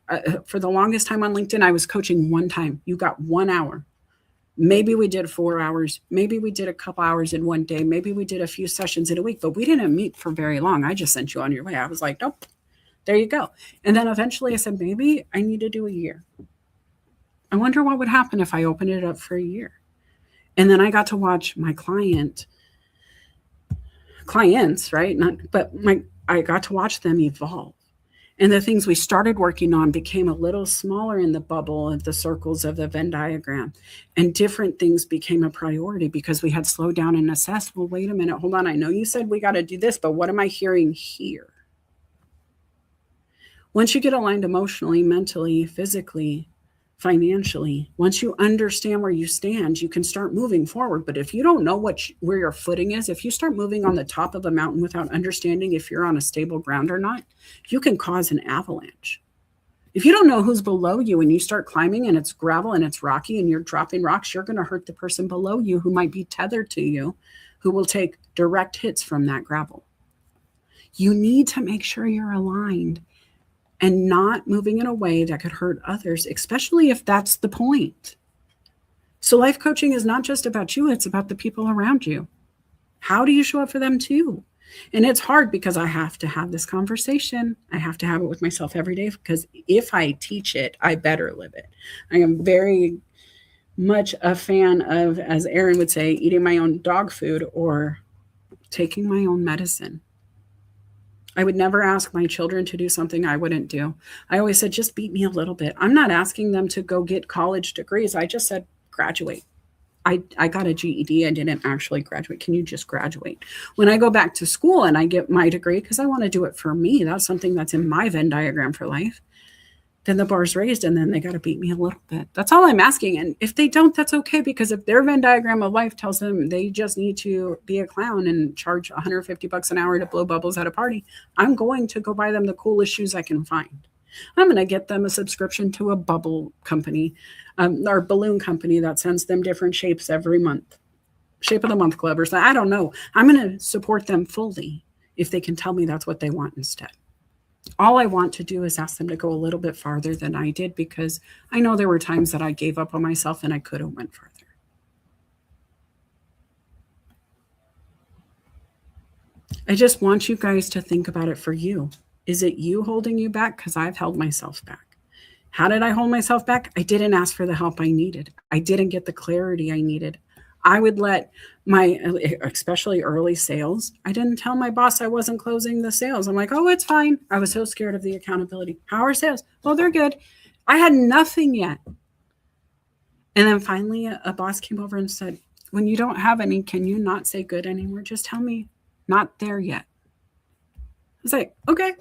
for the longest time on LinkedIn, I was coaching one time. You got 1 hour. Maybe we did 4 hours. Maybe we did a couple hours in one day. Maybe we did a few sessions in a week, but we didn't meet for very long. I just sent you on your way. I was like, nope, there you go. And then eventually I said, maybe I need to do a year. I wonder what would happen if I opened it up for a year. And then I got to watch my clients, right? I got to watch them evolve. And the things we started working on became a little smaller in the bubble of the circles of the Venn diagram. And different things became a priority because we had slowed down and assessed, well, wait a minute, hold on. I know you said we got to do this, but what am I hearing here? Once you get aligned emotionally, mentally, physically, financially, once you understand where you stand, you can start moving forward. But if you don't know where your footing is, if you start moving on the top of a mountain without understanding if you're on a stable ground or not, you can cause an avalanche. If you don't know who's below you and you start climbing and it's gravel and it's rocky and you're dropping rocks, you're going to hurt the person below you who might be tethered to you, who will take direct hits from that gravel. You need to make sure you're aligned and not moving in a way that could hurt others, especially if that's the point. So life coaching is not just about you, it's about the people around you. How do you show up for them too? And it's hard because I have to have this conversation. I have to have it with myself every day because if I teach it, I better live it. I am very much a fan of, as Aaron would say, eating my own dog food or taking my own medicine. I would never ask my children to do something I wouldn't do. I always said, just beat me a little bit. I'm not asking them to go get college degrees. I just said, graduate. I got a GED. I didn't actually graduate. Can you just graduate? When I go back to school and I get my degree, because I want to do it for me, that's something that's in my Venn diagram for life, then the bar's raised and then they got to beat me a little bit. That's all I'm asking. And if they don't, that's okay. Because if their Venn diagram of life tells them they just need to be a clown and charge $150 an hour to blow bubbles at a party, I'm going to go buy them the coolest shoes I can find. I'm going to get them a subscription to a bubble company or balloon company that sends them different shapes every month. Shape of the month club or something. I don't know. I'm going to support them fully if they can tell me that's what they want instead. All I want to do is ask them to go a little bit farther than I did because I know there were times that I gave up on myself and I could have went further. I just want you guys to think about it for you. Is it you holding you back? Because I've held myself back. How did I hold myself back? I didn't ask for the help I needed. I didn't get the clarity I needed. I would let especially early sales, I didn't tell my boss I wasn't closing the sales. I'm like, oh, it's fine. I was so scared of the accountability. How are sales? Well, they're good. I had nothing yet. And then finally a boss came over and said, when you don't have any, can you not say good anymore? Just tell me not there yet. I was like, okay.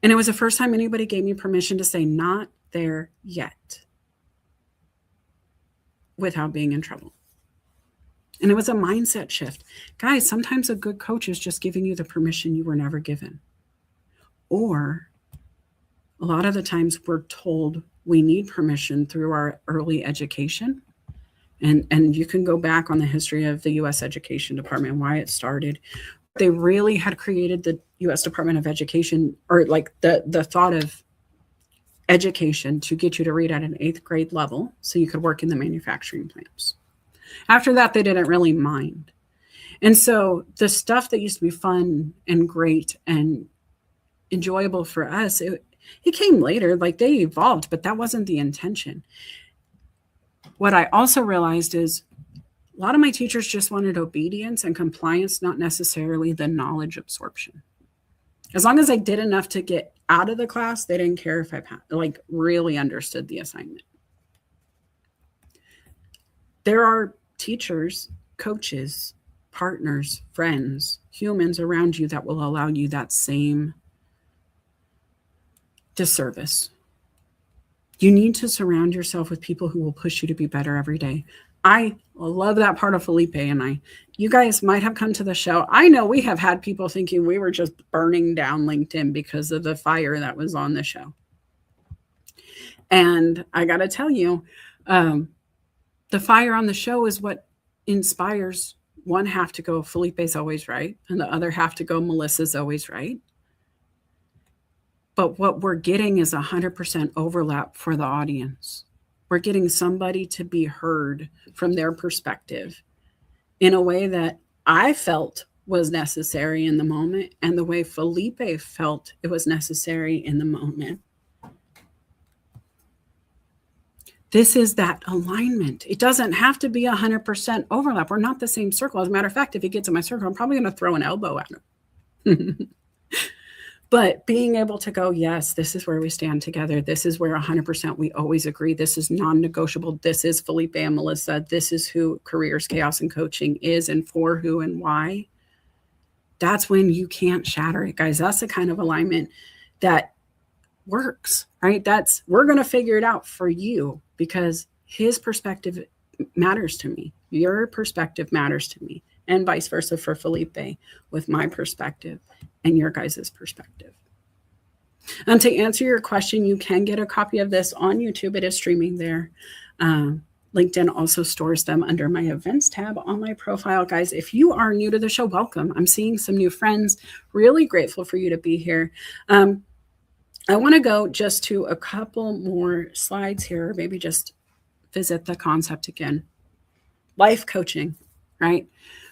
And it was the first time anybody gave me permission to say not there yet without being in trouble. And it was a mindset shift. Guys, sometimes a good coach is just giving you the permission you were never given. Or a lot of the times we're told we need permission through our early education. And you can go back on the history of the U.S. Education Department, why it started. They really had created the U.S. Department of Education, or like the thought of education to get you to read at an 8th grade level so you could work in the manufacturing plants. After that, they didn't really mind. And so the stuff that used to be fun and great and enjoyable for us, it came later, like they evolved, but that wasn't the intention. What I also realized is a lot of my teachers just wanted obedience and compliance, not necessarily the knowledge absorption. As long as I did enough to get out of the class, they didn't care if I really understood the assignment. There are teachers, coaches, partners, friends, humans around you that will allow you that same disservice. You need to surround yourself with people who will push you to be better every day. I love that part of Felipe and I. You guys might have come to the show. I know we have had people thinking we were just burning down LinkedIn because of the fire that was on the show. And I got to tell you, the fire on the show is what inspires one half to go, Felipe's always right, and the other half to go, Melissa's always right. But what we're getting is 100% overlap for the audience. We're getting somebody to be heard from their perspective in a way that I felt was necessary in the moment and the way Felipe felt it was necessary in the moment. This is that alignment. It doesn't have to be 100% overlap. We're not the same circle. As a matter of fact, if he gets in my circle, I'm probably going to throw an elbow at him. But being able to go, yes, this is where we stand together. This is where 100% we always agree. This is non-negotiable. This is Felipe and Melissa. This is who Careers, Chaos, and Coaching is and for who and why. That's when you can't shatter it, guys. That's the kind of alignment that works, right? We're going to figure it out for you because his perspective matters to me. Your perspective matters to me, and vice versa for Felipe with my perspective and your guys' perspective. And to answer your question, you can get a copy of this on YouTube. It is streaming there. LinkedIn also stores them under my events tab on my profile. Guys, if you are new to the show, welcome. I'm seeing some new friends. Really grateful for you to be here. I want to go just to a couple more slides here, maybe just visit the concept again. Life coaching, right?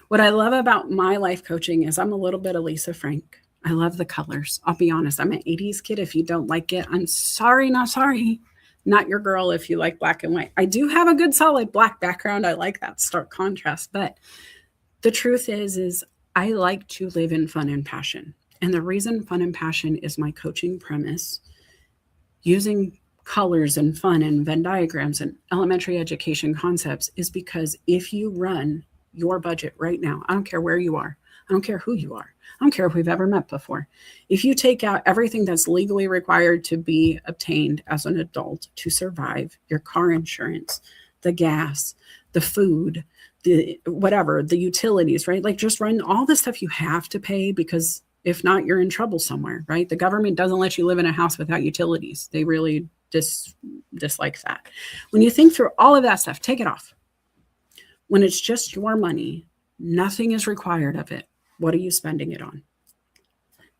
What I love about my life coaching is I'm a little bit of Lisa Frank. I love the colors. I'll be honest. I'm an 80s kid. If you don't like it, I'm sorry, not sorry. Not your girl if you like black and white. I do have a good solid black background. I like that stark contrast. But the truth is I like to live in fun and passion. And the reason fun and passion is my coaching premise, using colors and fun and Venn diagrams and elementary education concepts, is because if you run your budget right now, I don't care where you are, I don't care who you are, I don't care if we've ever met before. If you take out everything that's legally required to be obtained as an adult to survive, your car insurance, the gas, the food, the whatever, the utilities, right? Like just run all the stuff you have to pay, because if not, you're in trouble somewhere, right? The government doesn't let you live in a house without utilities. They really dislike that. When you think through all of that stuff, take it off. When it's just your money, nothing is required of it. What are you spending it on?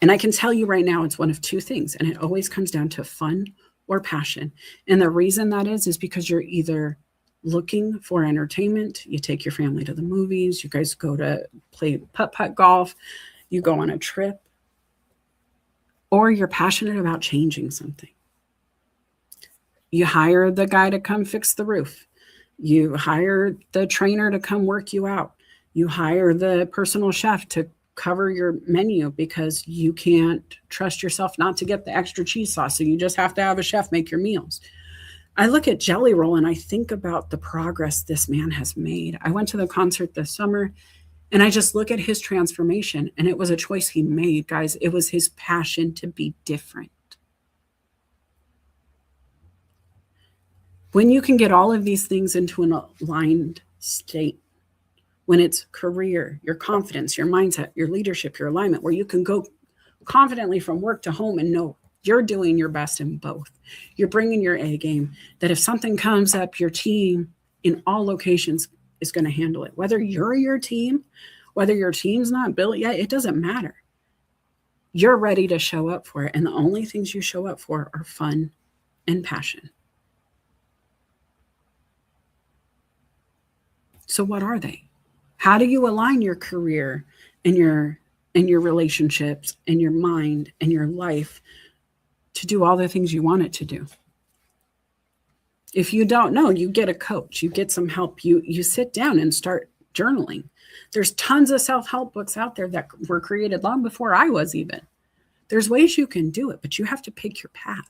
And I can tell you right now, it's one of two things. And it always comes down to fun or passion. And the reason that is because you're either looking for entertainment, you take your family to the movies, you guys go to play putt-putt golf, you go on a trip, or you're passionate about changing something. You hire the guy to come fix the roof. You hire the trainer to come work you out. You hire the personal chef to cover your menu because you can't trust yourself not to get the extra cheese sauce. So you just have to have a chef make your meals. I look at Jelly Roll and I think about the progress this man has made. I went to the concert this summer and I just look at his transformation, and it was a choice he made, guys. It was his passion to be different. When you can get all of these things into an aligned state, when it's career, your confidence, your mindset, your leadership, your alignment, where you can go confidently from work to home and know you're doing your best in both. You're bringing your A game, that if something comes up, your team in all locations is going to handle it. Whether you're your team, whether your team's not built yet, it doesn't matter. You're ready to show up for it. And the only things you show up for are fun and passion. So what are they? How do you align your career and your relationships and your mind and your life to do all the things you want it to do? If you don't know, you get a coach, you get some help, you sit down and start journaling. There's tons of self-help books out there that were created long before I was even. There's ways you can do it, but you have to pick your path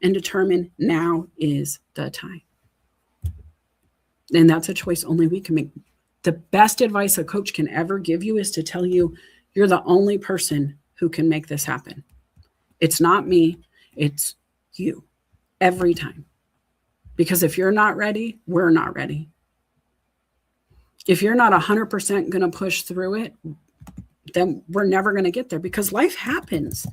and determine now is the time. And that's a choice only we can make. The best advice a coach can ever give you is to tell you you're the only person who can make this happen. It's not me, it's you every time. Because if you're not ready, we're not ready. If you're not 100% going to push through it, then we're never going to get there, because life happens.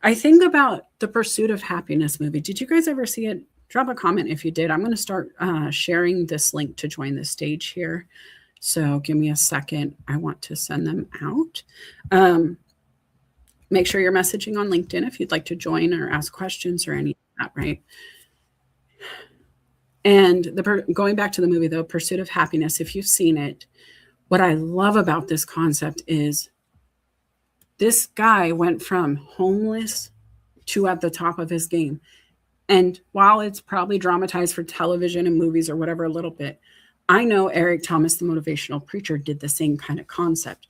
I think about the Pursuit of Happiness movie. Did you guys ever see it? Drop a comment if you did. I'm going to start sharing this link to join the stage here. So give me a second. I want to send them out. Make sure you're messaging on LinkedIn if you'd like to join or ask questions or any of that, right? And going back to the movie, though, Pursuit of Happiness, if you've seen it, what I love about this concept is this guy went from homeless to at the top of his game. And while it's probably dramatized for television and movies or whatever a little bit, I know Eric Thomas, the motivational preacher, did the same kind of concept.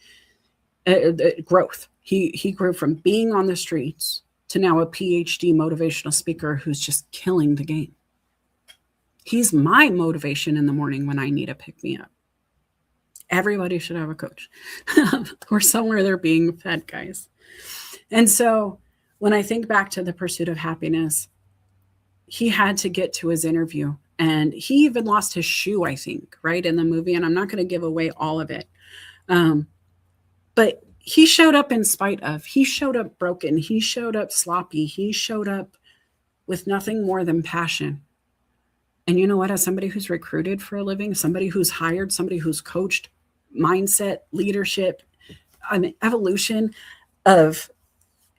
Growth. He grew from being on the streets to now a PhD motivational speaker who's just killing the game. He's my motivation in the morning when I need a pick-me-up. Everybody should have a coach or somewhere they're being fed, guys. And so when I think back to The Pursuit of Happiness, he had to get to his interview, and he even lost his shoe, I think, right, in the movie. And I'm not going to give away all of it. But he showed up in spite of, he showed up broken. He showed up sloppy. He showed up with nothing more than passion. And you know what? As somebody who's recruited for a living, somebody who's hired, somebody who's coached, mindset, leadership, evolution of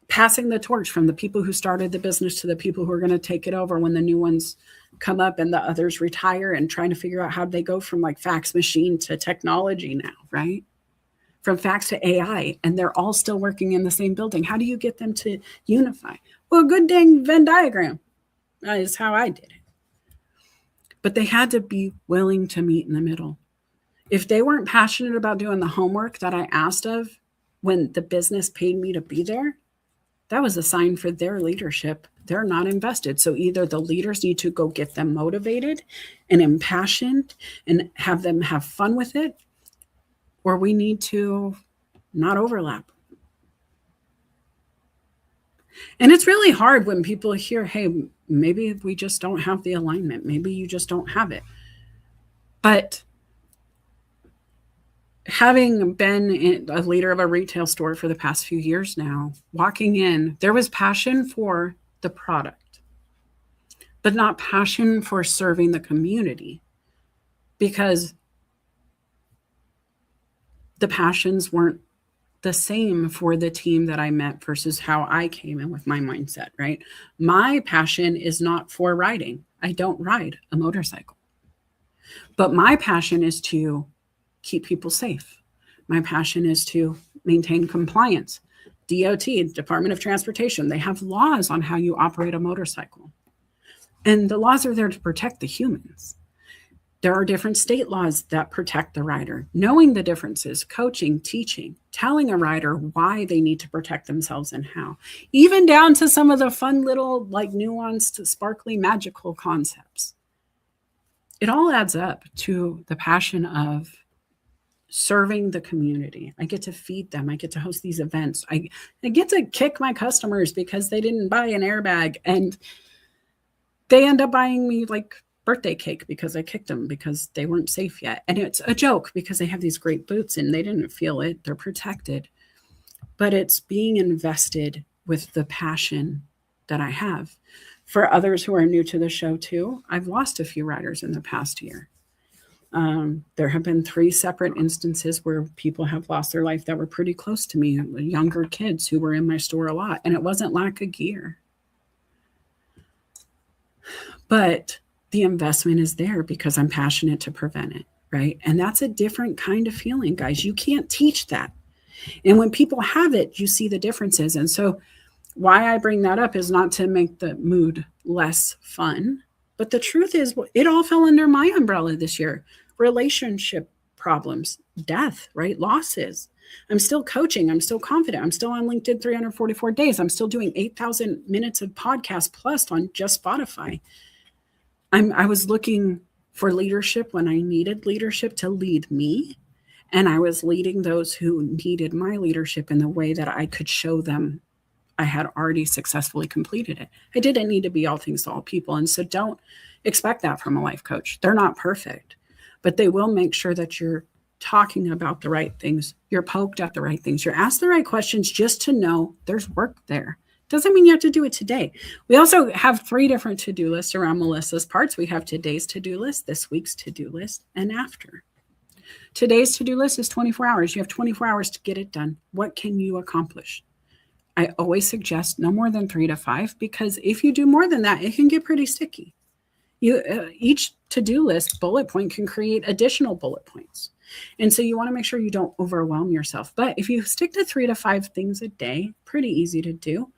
passing the torch from the people who started the business to the people who are going to take it over when the new ones come up and the others retire, and trying to figure out how they go from like fax machine to technology now, right? From fax to AI, and they're all still working in the same building. How do you get them to unify? Well, good dang Venn diagram. That is how I did it. But they had to be willing to meet in the middle. If they weren't passionate about doing the homework that I asked of when the business paid me to be there, that was a sign for their leadership. They're not invested. So either the leaders need to go get them motivated and impassioned and have them have fun with it, or we need to not overlap. And it's really hard when people hear, hey, maybe we just don't have the alignment. Maybe you just don't have it. But having been a leader of a retail store for the past few years now, walking in, there was passion for the product, but not passion for serving the community, because the passions weren't the same for the team that I met versus how I came in with my mindset, right? My passion is not for riding. I don't ride a motorcycle. But my passion is to keep people safe. My passion is to maintain compliance. DOT, Department of Transportation, they have laws on how you operate a motorcycle. And the laws are there to protect the humans. There are different state laws that protect the rider. Knowing the differences, coaching, teaching, telling a rider why they need to protect themselves and how, even down to some of the fun little like nuanced, sparkly, magical concepts. It all adds up to the passion of serving the community. I get to feed them. I get to host these events. I get to kick my customers because they didn't buy an airbag, and they end up buying me like birthday cake because I kicked them because they weren't safe yet. And it's a joke because they have these great boots and they didn't feel it. They're protected. But it's being invested with the passion that I have. For others who are new to the show too, I've lost a few riders in the past year. There have been 3 separate instances where people have lost their life that were pretty close to me, younger kids who were in my store a lot. And it wasn't lack of gear. But the investment is there because I'm passionate to prevent it, right? And that's a different kind of feeling, guys. You can't teach that. And when people have it, you see the differences. And so why I bring that up is not to make the mood less fun, but the truth is it all fell under my umbrella this year. Relationship problems, death, right? Losses. I'm still coaching. I'm still confident. I'm still on LinkedIn 344 days. I'm still doing 8,000 minutes of podcast plus on just Spotify. I was looking for leadership when I needed leadership to lead me. And I was leading those who needed my leadership in the way that I could show them I had already successfully completed it. I didn't need to be all things to all people. And so don't expect that from a life coach. They're not perfect, but they will make sure that you're talking about the right things. You're poked at the right things. You're asked the right questions just to know there's work there. Doesn't mean you have to do it today. We also have 3 different to-do lists around Melissa's parts. We have today's to-do list, this week's to-do list, and after. Today's to-do list is 24 hours. You have 24 hours to get it done. What can you accomplish? I always suggest no more than 3 to 5, because if you do more than that, it can get pretty sticky. Each to-do list bullet point can create additional bullet points. And so you want to make sure you don't overwhelm yourself. But if you stick to 3 to 5 things a day, pretty easy to do,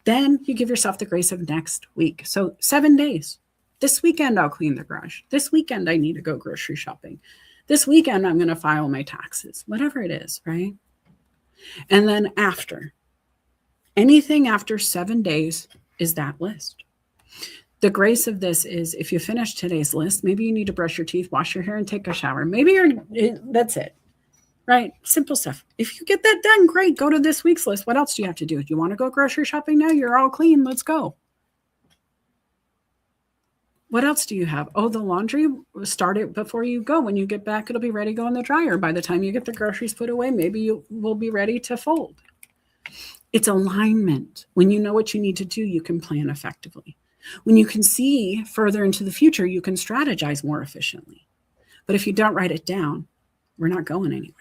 then you give yourself the grace of next week. So 7 days. This weekend, I'll clean the garage. This weekend, I need to go grocery shopping. This weekend, I'm going to file my taxes, whatever it is, right? And then after, anything after 7 days is that list. The grace of this is if you finish today's list, maybe you need to brush your teeth, wash your hair, and take a shower. Maybe that's it. right? Simple stuff. If you get that done, great. Go to this week's list. What else do you have to do? Do you want to go grocery shopping now? You're all clean. Let's go. What else do you have? Oh, the laundry, start it before you go. When you get back, it'll be ready to go in the dryer. By the time you get the groceries put away, maybe you will be ready to fold. It's alignment. When you know what you need to do, you can plan effectively. When you can see further into the future, you can strategize more efficiently. But if you don't write it down, we're not going anywhere.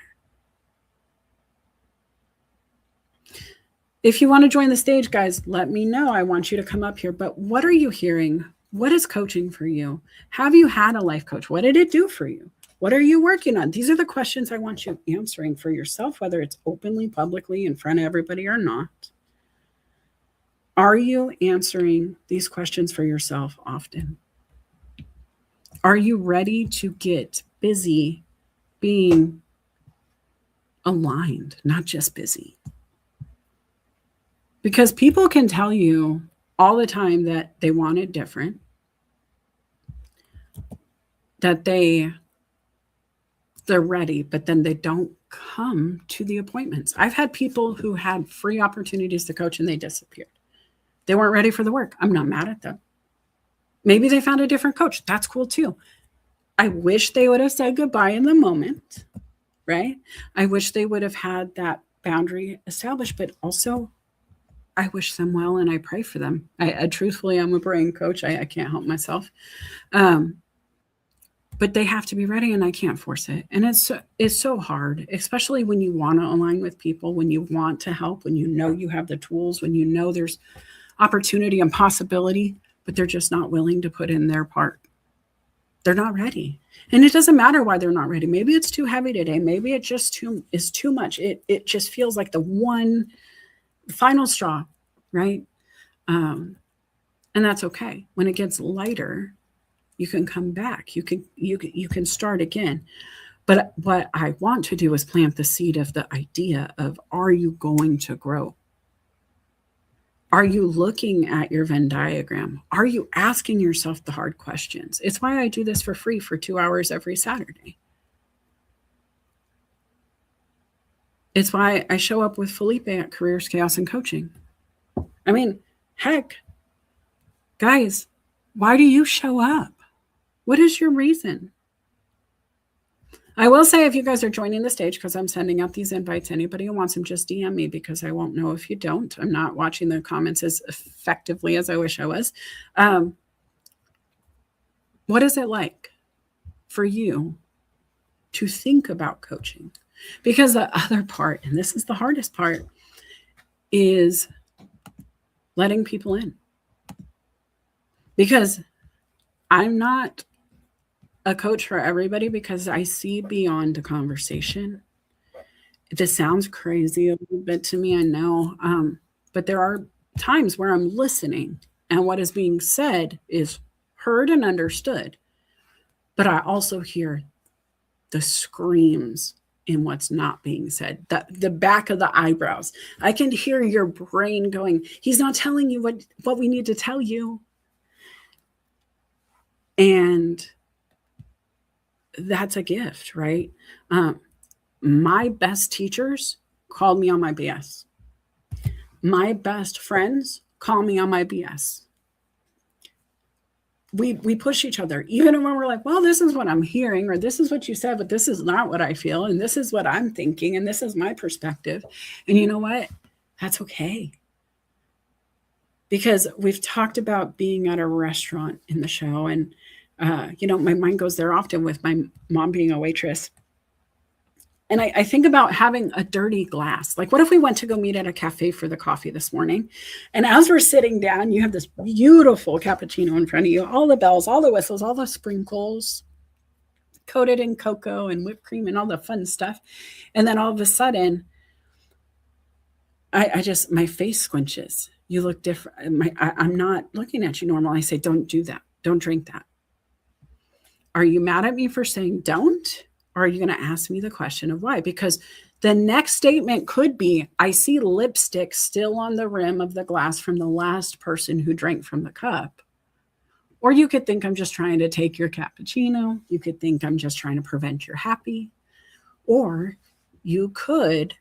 If you want to join the stage, guys, let me know. I want you to come up here. But what are you hearing? What is coaching for you? Have you had a life coach? What did it do for you? What are you working on? These are the questions I want you answering for yourself, whether it's openly, publicly, in front of everybody or not. Are you answering these questions for yourself often? Are you ready to get busy being aligned, not just busy? Because people can tell you all the time that they want it different, that they're ready, but then they don't come to the appointments. I've had people who had free opportunities to coach and they disappeared. They weren't ready for the work. I'm not mad at them. Maybe they found a different coach. That's cool too. I wish they would have said goodbye in the moment, right? I wish they would have had that boundary established, but also I wish them well and I pray for them. I truthfully, I'm a brain coach. I can't help myself. But they have to be ready and I can't force it. And it's so hard, especially when you want to align with people, when you want to help, when you know you have the tools, when you know there's opportunity and possibility, but they're just not willing to put in their part. They're not ready. And it doesn't matter why they're not ready. Maybe it's too heavy today. Maybe it just is too much. It just feels like the one final straw, right? And that's okay. When it gets lighter, you can come back. You can start again. But what I want to do is plant the seed of the idea of, are you going to grow? Are you looking at your Venn diagram? Are you asking yourself the hard questions? It's why I do this for free for 2 hours every Saturday. It's why I show up with Felipe at Careers, Chaos, and Coaching. I mean, heck, guys, why do you show up? What is your reason? I will say, if you guys are joining the stage, because I'm sending out these invites, anybody who wants them, just DM me, because I won't know if you don't. I'm not watching the comments as effectively as I wish I was. What is it like for you to think about coaching? Because the other part, and this is the hardest part, is letting people in. Because I'm not a coach for everybody, because I see beyond the conversation. This sounds crazy a little bit to me, I know. But there are times where I'm listening and what is being said is heard and understood. But I also hear the screams in what's not being said, the back of the eyebrows. I can hear your brain going, he's not telling you what we need to tell you. And that's a gift, right? My best teachers called me on my BS. My best friends call me on my BS. We push each other, even when we're like, well, this is what I'm hearing, or this is what you said, but this is not what I feel, and this is what I'm thinking, and this is my perspective. And you know what? That's okay. Because we've talked about being at a restaurant in the show, and my mind goes there often with my mom being a waitress. And I think about having a dirty glass. Like, what if we went to go meet at a cafe for the coffee this morning? And as we're sitting down, you have this beautiful cappuccino in front of you, all the bells, all the whistles, all the sprinkles, coated in cocoa and whipped cream and all the fun stuff. And then all of a sudden, my face squinches. You look different. I'm not looking at you normal. I say, don't do that. Don't drink that. Are you mad at me for saying don't? Or are you going to ask me the question of why? Because the next statement could be, I see lipstick still on the rim of the glass from the last person who drank from the cup. Or you could think I'm just trying to take your cappuccino. You could think I'm just trying to prevent your happy. Or you could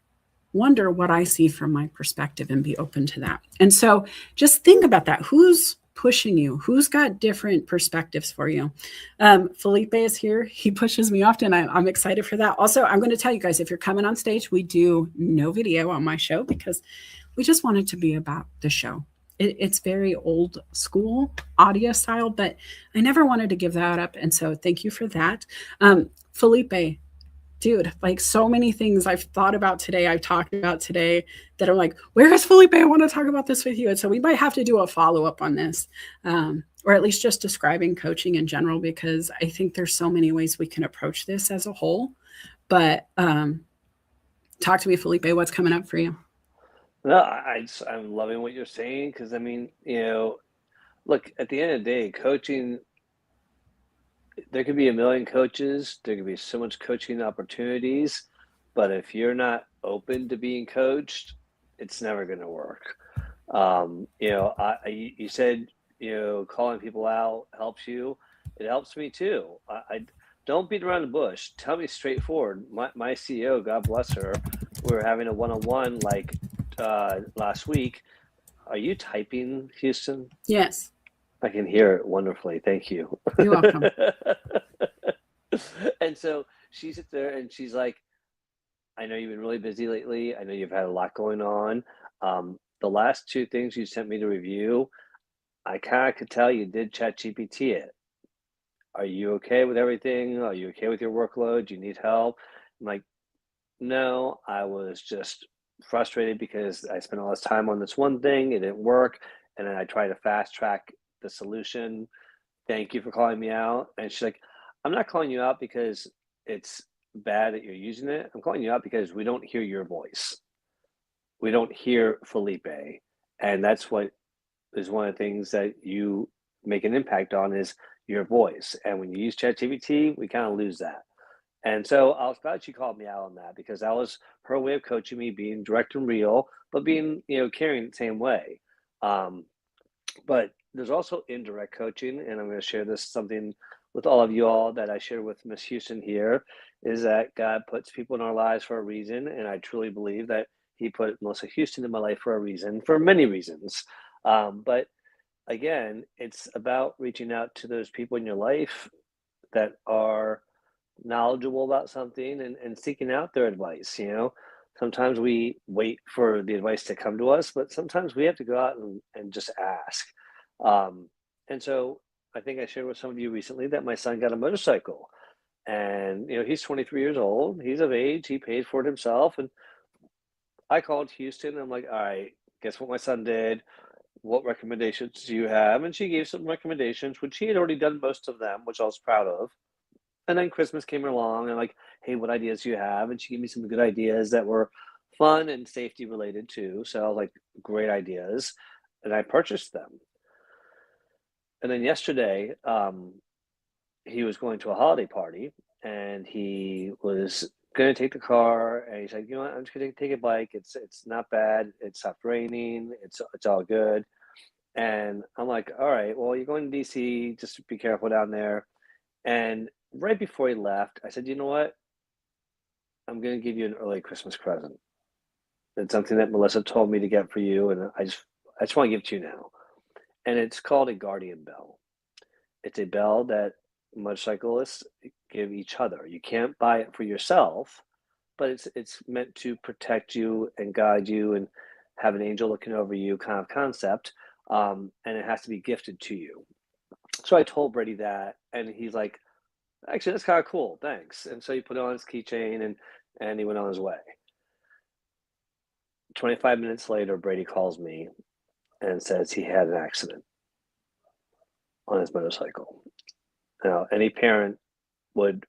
wonder what I see from my perspective and be open to that. And so just think about that. Who's pushing you? Who's got different perspectives for you? Felipe is here. He pushes me often. I'm excited for that. Also, I'm going to tell you guys, if you're coming on stage, we do no video on my show because we just want it to be about the show. It's very old school audio style, but I never wanted to give that up. And so thank you for that. Felipe, dude, like so many things I've thought about today, I've talked about today that I'm like, where is Felipe? I want to talk about this with you. And so we might have to do a follow-up on this, or at least just describing coaching in general, because I think there's so many ways we can approach this as a whole. But talk to me, Felipe, what's coming up for you? No, I'm loving what you're saying because I mean, look, at the end of the day, coaching, there could be a million coaches, there could be so much coaching opportunities, but if you're not open to being coached, it's never going to work. You said, calling people out helps you. It helps me too. I don't beat around the bush. Tell me straightforward. My CEO, God bless her, we were having a one-on-one last week. Are you typing, Houston? Yes. I can hear it wonderfully. Thank you. You're welcome. And so she sits there and she's like, I know you've been really busy lately. I know you've had a lot going on. The last two things you sent me to review, I kind of could tell you did ChatGPT it. Are you okay with everything? Are you okay with your workload? Do you need help? I'm like, no, I was just frustrated because I spent all this time on this one thing. It didn't work. And then I tried to fast track the solution. Thank you for calling me out. And she's like, I'm not calling you out because it's bad that you're using it. I'm calling you out because we don't hear your voice. We don't hear Felipe. And that's what is one of the things that you make an impact on is your voice. And when you use ChatGPT, we kind of lose that. And so I was glad she called me out on that because that was her way of coaching me, being direct and real, but being, caring the same way. But there's also indirect coaching, and I'm going to share this something with all of you all that I shared with Miss Houston here, is that God puts people in our lives for a reason, and I truly believe that He put Melissa Houston in my life for a reason, for many reasons. But again, it's about reaching out to those people in your life that are knowledgeable about something and seeking out their advice. Sometimes we wait for the advice to come to us, but sometimes we have to go out and just ask. And so I think I shared with some of you recently that my son got a motorcycle, and he's 23 years old, he's of age, he paid for it himself. And I called Houston and I'm like, all right, guess what my son did? What recommendations do you have? And she gave some recommendations, which he had already done most of them, which I was proud of. And then Christmas came along and like, hey, what ideas do you have? And she gave me some good ideas that were fun and safety related too. So I was like, great ideas. And I purchased them. And then yesterday, he was going to a holiday party and he was going to take the car and he's like, you know what, I'm just going to take a bike. It's not bad. It stopped raining. It's all good. And I'm like, all right, well, you're going to DC, just be careful down there. And right before he left, I said, you know what? I'm going to give you an early Christmas present. It's something that Melissa told me to get for you, and I just want to give it to you now. And it's called a Guardian Bell. It's a bell that motorcyclists give each other. You can't buy it for yourself, but it's meant to protect you and guide you and have an angel looking over you kind of concept. And it has to be gifted to you. So I told Brady that, and he's like, actually, that's kind of cool. Thanks. And so he put it on his keychain and he went on his way. 25 minutes later, Brady calls me and says he had an accident on his motorcycle. Now, any parent would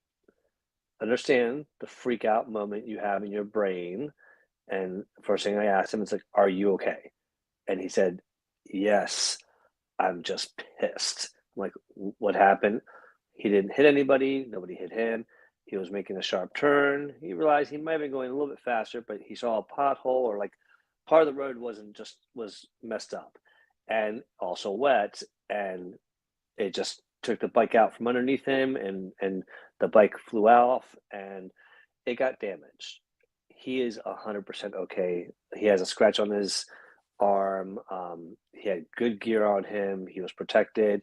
understand the freak out moment you have in your brain. And first thing I asked him is like, are you okay? And he said, yes, I'm just pissed. I'm like, what happened? He didn't hit anybody. Nobody hit him. He was making a sharp turn. He realized he might have been going a little bit faster, but he saw a pothole or like part of the road was messed up and also wet. And it just took the bike out from underneath him and the bike flew off and it got damaged. he is 100% okay. He has a scratch on his arm. He had good gear on him. He was protected.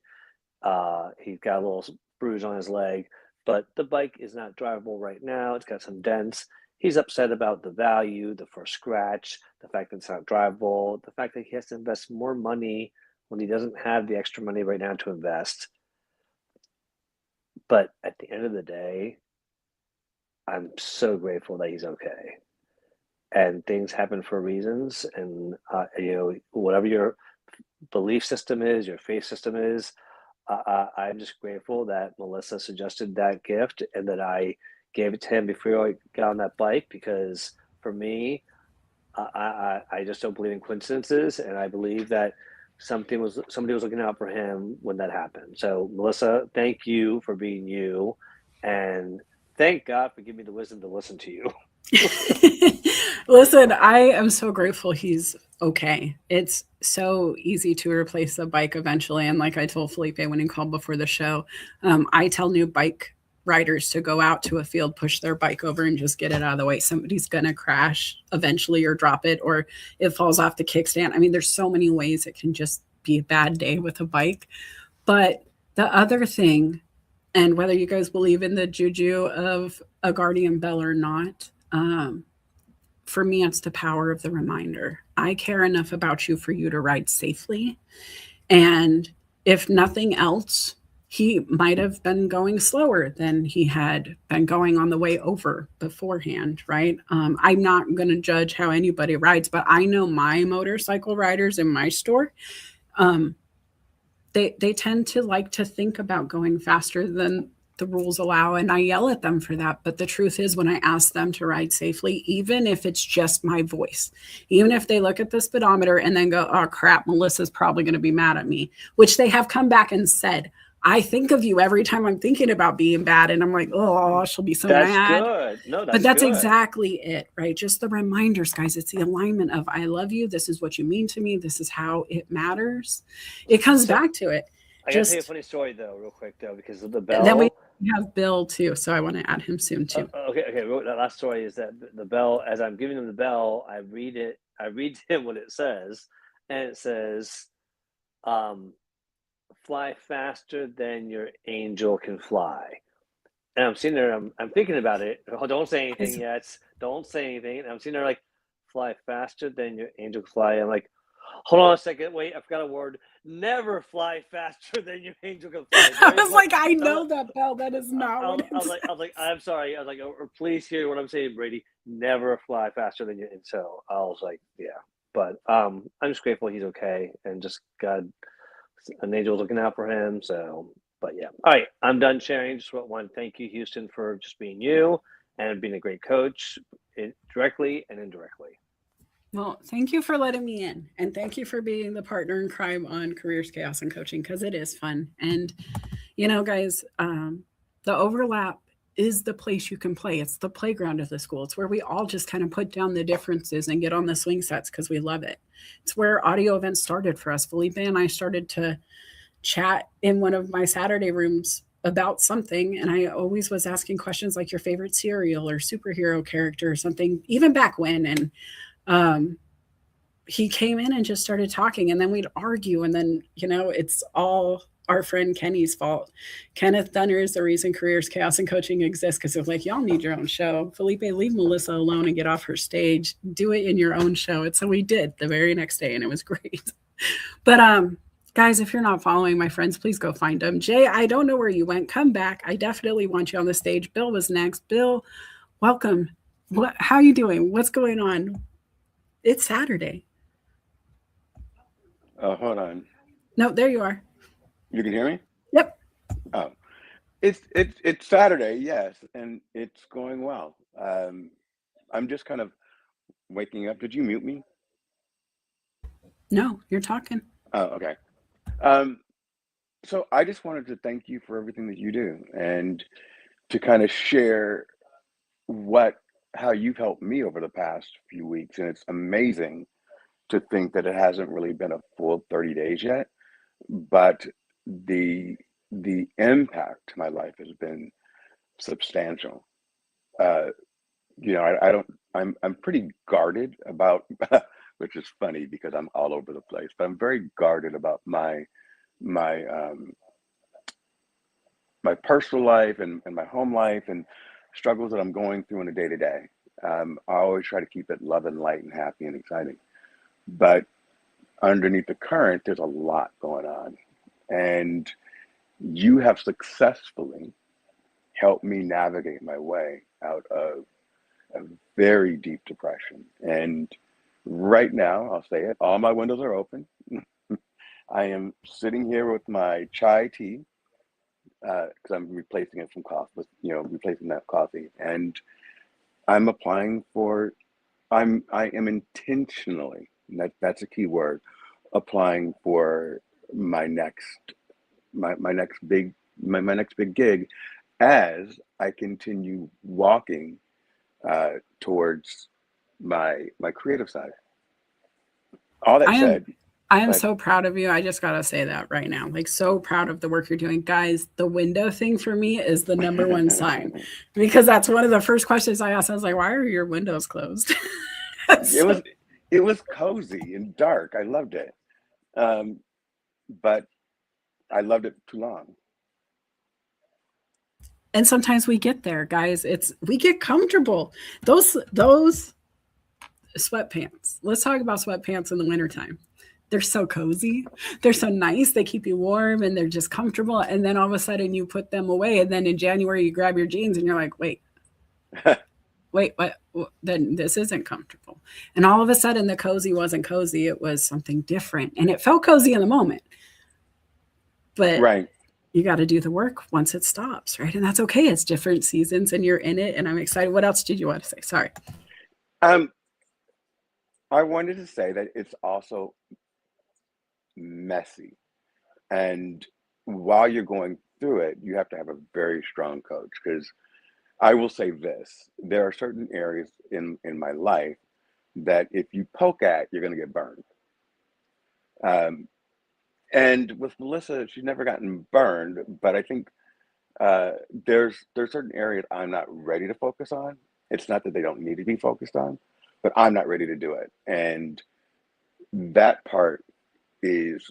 He got a little bruise on his leg, but the bike is not drivable right now. It's got some dents. He's upset about the value, the first scratch, the fact that it's not drivable, the fact that he has to invest more money when he doesn't have the extra money right now to invest. But at the end of the day, I'm so grateful that he's okay. And things happen for reasons. And, whatever your belief system is, your faith system is, I'm just grateful that Melissa suggested that gift and that I gave it to him before I got on that bike, because for me, I just don't believe in coincidences, and I believe that somebody was looking out for him when that happened. So Melissa, thank you for being you, and thank God for giving me the wisdom to listen to you. Listen, I am so grateful he's okay. It's so easy to replace a bike eventually. And like I told Felipe when he called before the show, I tell new bike riders to go out to a field, push their bike over and just get it out of the way. Somebody's going to crash eventually or drop it, or it falls off the kickstand. I mean, there's so many ways it can just be a bad day with a bike. But the other thing, and whether you guys believe in the juju of a guardian bell or not, for me, it's the power of the reminder. I care enough about you for you to ride safely. And if nothing else, he might have been going slower than he had been going on the way over beforehand, right? I'm not going to judge how anybody rides, but I know my motorcycle riders in my store, they tend to like to think about going faster than the rules allow, and I yell at them for that. But the truth is, when I ask them to ride safely, even if it's just my voice, even if they look at the speedometer and then go, oh crap, Melissa's probably going to be mad at me, which they have come back and said, I think of you every time I'm thinking about being bad. And I'm like, oh, she'll be so That's mad. good. No, But that's good. exactly it, right? Just the reminders, guys. It's the alignment of I love you. This is what you mean to me. This is how it matters. It comes back to it. I gotta tell you a funny story though, real quick though, because of the bell. Then we have Bill too, so I want to add him soon too. Okay. That last story is that the bell. As I'm giving him the bell, I read to him what it says, and it says, "Fly faster than your angel can fly." And I'm sitting there, I'm thinking about it. Oh, don't say anything yet. Don't say anything. And I'm sitting there like, "Fly faster than your angel can fly." I'm like, hold on a second. Wait, I forgot a word. Never fly faster than your angel can fly. I was like, I know that, Bell. That is not what it is. I was like, I'm sorry. I was like, or please hear what I'm saying, Brady. Never fly faster than you. And so I was like, yeah. But I'm just grateful he's okay, and just God, an angel looking out for him. So, but yeah. All right, I'm done sharing. Just want to thank you, Houston, for just being you and being a great coach, directly and indirectly. Well, thank you for letting me in, and thank you for being the partner in crime on Careers, Chaos, and Coaching, because it is fun. And, guys, the overlap is the place you can play. It's the playground of the school. It's where we all just kind of put down the differences and get on the swing sets because we love it. It's where audio events started for us. Felipe and I started to chat in one of my Saturday rooms about something, and I always was asking questions like your favorite cereal or superhero character or something, even back when. And he came in and just started talking, and then we'd argue, and then it's all our friend Kenny's fault. Kenneth Dunner is the reason Careers, Chaos, and Coaching exists, because it's like, y'all need your own show. Felipe, leave Melissa alone and get off her stage. Do it in your own show. And so we did the very next day, and it was great. But guys, if you're not following my friends, please go find them. Jay, I don't know where you went. Come back. I definitely want you on the stage. Bill was next. Bill, welcome. How are you doing? What's going on? It's Saturday. Hold on. No, there you are. You can hear me? Yep. Oh, it's Saturday, yes, and it's going well. I'm just kind of waking up. Did you mute me? No, you're talking. Oh, okay. So I just wanted to thank you for everything that you do, and to kind of share how you've helped me over the past few weeks. And it's amazing to think that it hasn't really been a full 30 days yet, but the impact to my life has been substantial. I don't I'm pretty guarded about, which is funny because I'm all over the place, but I'm very guarded about my my personal life and my home life and struggles that I'm going through in a day to day. I always try to keep it love and light and happy and exciting. But underneath the current, there's a lot going on. And you have successfully helped me navigate my way out of a very deep depression. And right now, I'll say it, all my windows are open. I am sitting here with my chai tea because I'm replacing it from coffee, with replacing that coffee, and I'm applying for. I am intentionally, and that's a key word, applying for my next my next big my next big gig as I continue walking towards my creative side. All that I am said, I am but so proud of you. I just gotta say that right now. Like, so proud of the work you're doing. Guys, the window thing for me is the number one sign, because that's one of the first questions I asked. I was like, why are your windows closed? So- it was cozy and dark. I loved it. But I loved it too long. and sometimes we get there, guys. We get comfortable. Those sweatpants. Let's talk about sweatpants in the wintertime. They're so cozy. They're so nice. They keep you warm and they're just comfortable. And then all of a sudden you put them away. And then in January you grab your jeans and you're like, wait, what? Then this isn't comfortable. And all of a sudden the cozy wasn't cozy. It was something different. And it felt cozy in the moment. But Right. you got to do the work once it stops, right? And that's okay. It's different seasons and you're in it. And I'm excited. What else did you want to say? Sorry. I wanted to say that it's also messy. And while you're going through it, you have to have a very strong coach. Because I will say this, there are certain areas in my life that if you poke at, you're going to get burned. Um, and with Melissa, she's never gotten burned, but I think there's certain areas I'm not ready to focus on. It's not that they don't need to be focused on, but I'm not ready to do it. And that part is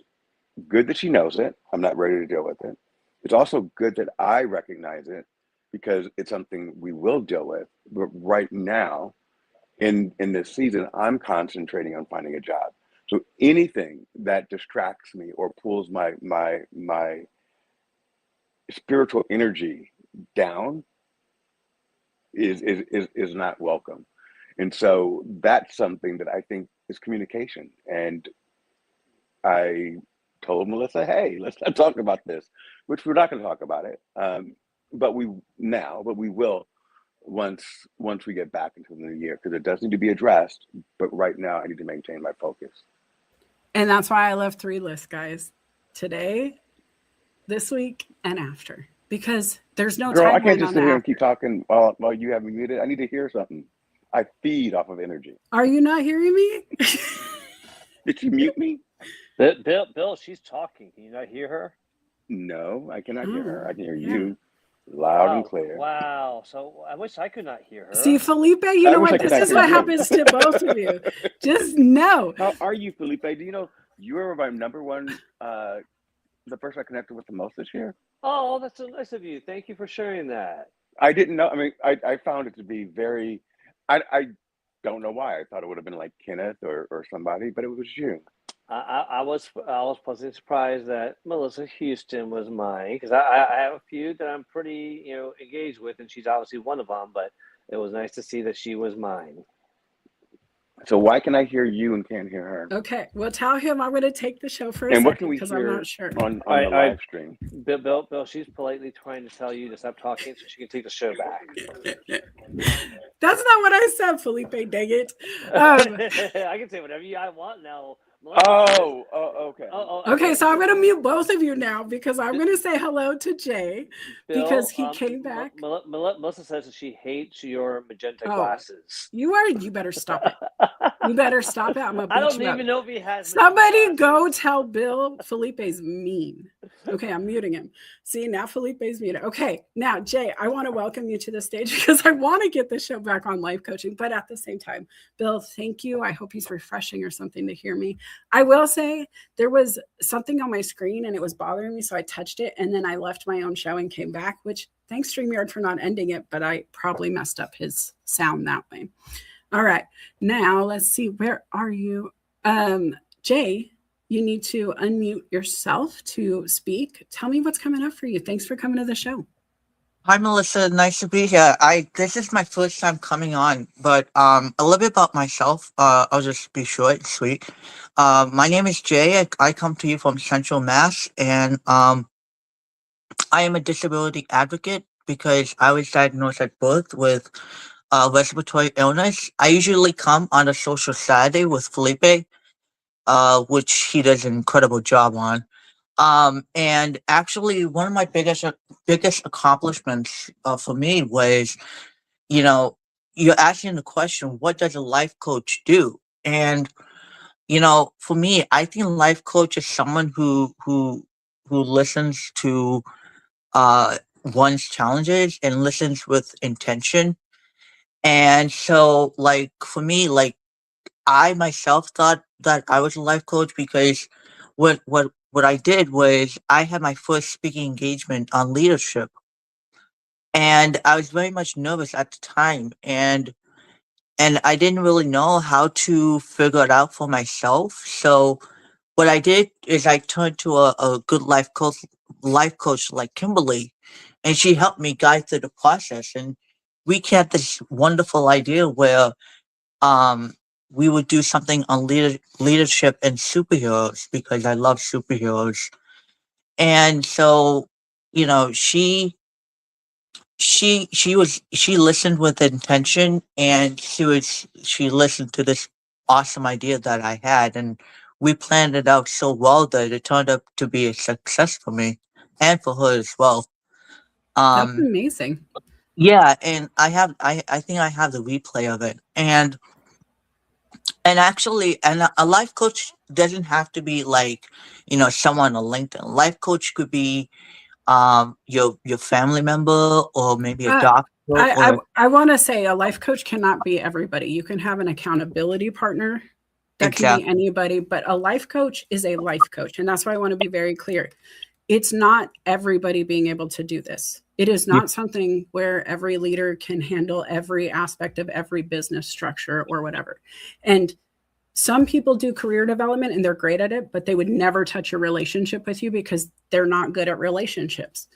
good that she knows it. I'm not ready to deal with it. It's also good that I recognize it because it's something we will deal with. But right now, in this season, I'm concentrating on finding a job. So anything that distracts me or pulls my spiritual energy down is not welcome. And so that's something that I think is communication. And I told Melissa, hey, let's not talk about this, which we're not going to talk about it. But we will once we get back into the new year, because it does need to be addressed. But right now I need to maintain my focus. And that's why I left 3 lists, guys. Today, this week, and after. Because there's no Girl, I timeline can't just on sit here and that. keep talking while you have me muted. I need to hear something. I feed off of energy. Are you not hearing me? Did you mute me? Bill, she's talking. Can you not hear her? No, I cannot hear her. I can hear yeah. you loud and clear. Wow. So I wish I could not hear her. See, Felipe, you I know wish I what? could This not is hear what you. happens to both of you. Just know. How are you, Felipe? Do you know you were my number one, the person I connected with the most this year? Oh, that's so nice of you. Thank you for sharing that. I didn't know. I mean, I found it to be very, I don't know why. I thought it would have been like Kenneth or somebody, but it was you. I was pleasantly surprised that Melissa Houston was mine because I have a few that I'm pretty engaged with, and she's obviously one of them. But it was nice to see that she was mine. So why can I hear you and can't hear her? Okay. Well, tell him I'm going to take the show for a And what second can we because I'm hear not sure. on All right, the live stream? Bill, she's politely trying to tell you to stop talking so she can take the show back. That's not what I said, Felipe. Dang it. I can say whatever I want now. Okay. Okay, so I'm going to mute both of you now because I'm going to say hello to Jay because he came back. Melissa says that she hates your magenta Oh. glasses. You better stop it. You better stop it. I'm a I don't beat you up. even know if he has. Somebody magenta go glasses. tell Bill Felipe's mean. Okay, I'm muting him. See, now Felipe's muted. Okay, now Jay, I want to welcome you to the stage because I want to get the show back on life coaching, but at the same time, Bill, thank you. I hope he's refreshing or something to hear me. I will say there was something on my screen and it was bothering me, so I touched it and then I left my own show and came back, which thanks StreamYard for not ending it, but I probably messed up his sound that way. All right, now let's see, where are you? Jay, you need to unmute yourself to speak. Tell me what's coming up for you. Thanks for coming to the show. Hi, Melissa. Nice to be here. This is my first time coming on, but a little bit about myself. I'll just be short and sweet. My name is Jay. I come to you from Central Mass, and I am a disability advocate because I was diagnosed at birth with respiratory illness. I usually come on a social Saturday with Felipe, which he does an incredible job on. And actually, one of my biggest accomplishments for me was, you're asking the question, what does a life coach do? And for me, I think a life coach is someone who listens to one's challenges and listens with intention. And so, like, for me, like, I myself thought that I was a life coach because what I did was I had my first speaking engagement on leadership, and I was very much nervous at the time, and I didn't really know how to figure it out for myself. So what I did is I turned to a good life coach like Kimberly, and she helped me guide through the process. And we had this wonderful idea where we would do something on leadership and superheroes because I love superheroes. And so, she listened with intention, and she listened to this awesome idea that I had, and we planned it out so well that it turned up to be a success for me and for her as well. That's amazing. Yeah, and I think I have the replay of it. And actually, a life coach doesn't have to be like, someone on LinkedIn. A life coach could be your family member, or maybe a doctor. I want to say a life coach cannot be everybody. You can have an accountability partner that can be anybody, but a life coach is a life coach. And that's why I want to be very clear. It's not everybody being able to do this. It is not something where every leader can handle every aspect of every business structure or whatever. And some people do career development and they're great at it, but they would never touch a relationship with you because they're not good at relationships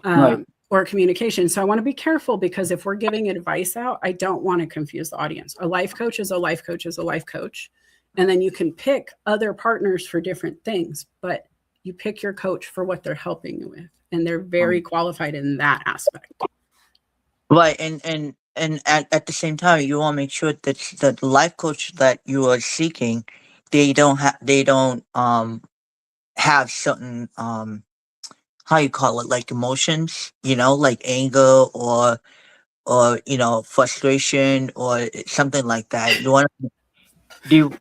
or communication. So I want to be careful, because if we're giving advice out, I don't want to confuse the audience. A life coach is a life coach is a life coach. And then you can pick other partners for different things, but you pick your coach for what they're helping you with. And they're very qualified in that aspect. Right. And at the same time, you want to make sure that the life coach that you are seeking, they don't have certain how you call it, like emotions, like anger or frustration or something like that. You want to do.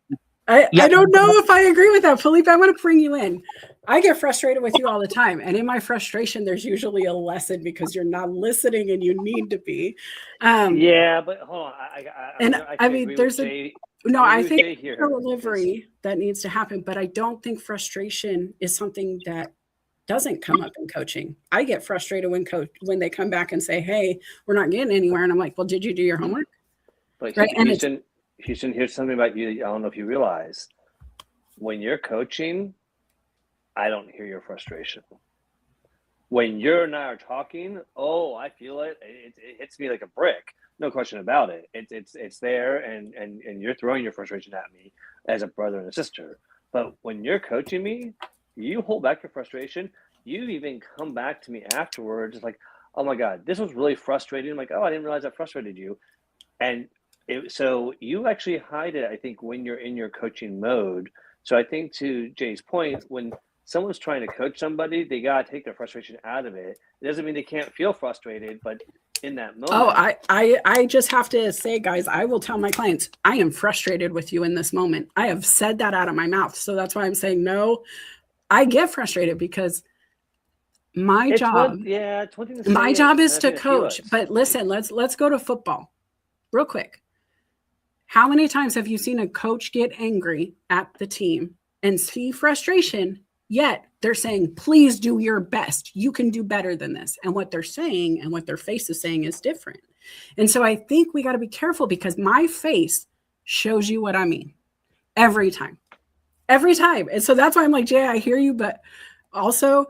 I don't know if I agree with that, Felipe. I'm going to bring you in. I get frustrated with you all the time. And in my frustration, there's usually a lesson because you're not listening and you need to be. Yeah, but hold on. I mean, there's I think there's a delivery that needs to happen, but I don't think frustration is something that doesn't come up in coaching. I get frustrated when they come back and say, hey, we're not getting anywhere. And I'm like, well, did you do your homework? But right? Houston, here's something about you. I don't know if you realize, when you're coaching, I don't hear your frustration. When you and I are talking, I feel it. It hits me like a brick. No question about it. It's there, and you're throwing your frustration at me as a brother and a sister. But when you're coaching me, you hold back your frustration. You even come back to me afterwards, like, oh my God, this was really frustrating. I'm like, oh, I didn't realize that frustrated you. And so you actually hide it, I think, when you're in your coaching mode. So I think, to Jay's point, when someone's trying to coach somebody, they got to take their frustration out of it. It doesn't mean they can't feel frustrated, but in that moment. I just have to say, guys, I will tell my clients, I am frustrated with you in this moment. I have said that out of my mouth. So that's why I'm saying, no, I get frustrated because My It's job, one, yeah, it's one thing to say my it, job is another to thing feel coach. it. But listen, let's go to football real quick. How many times have you seen a coach get angry at the team and see frustration, yet they're saying, please do your best. You can do better than this. And what they're saying and what their face is saying is different. And so I think we got to be careful because my face shows you what I mean every time. Every time. And so that's why I'm like, Jay, I hear you, but also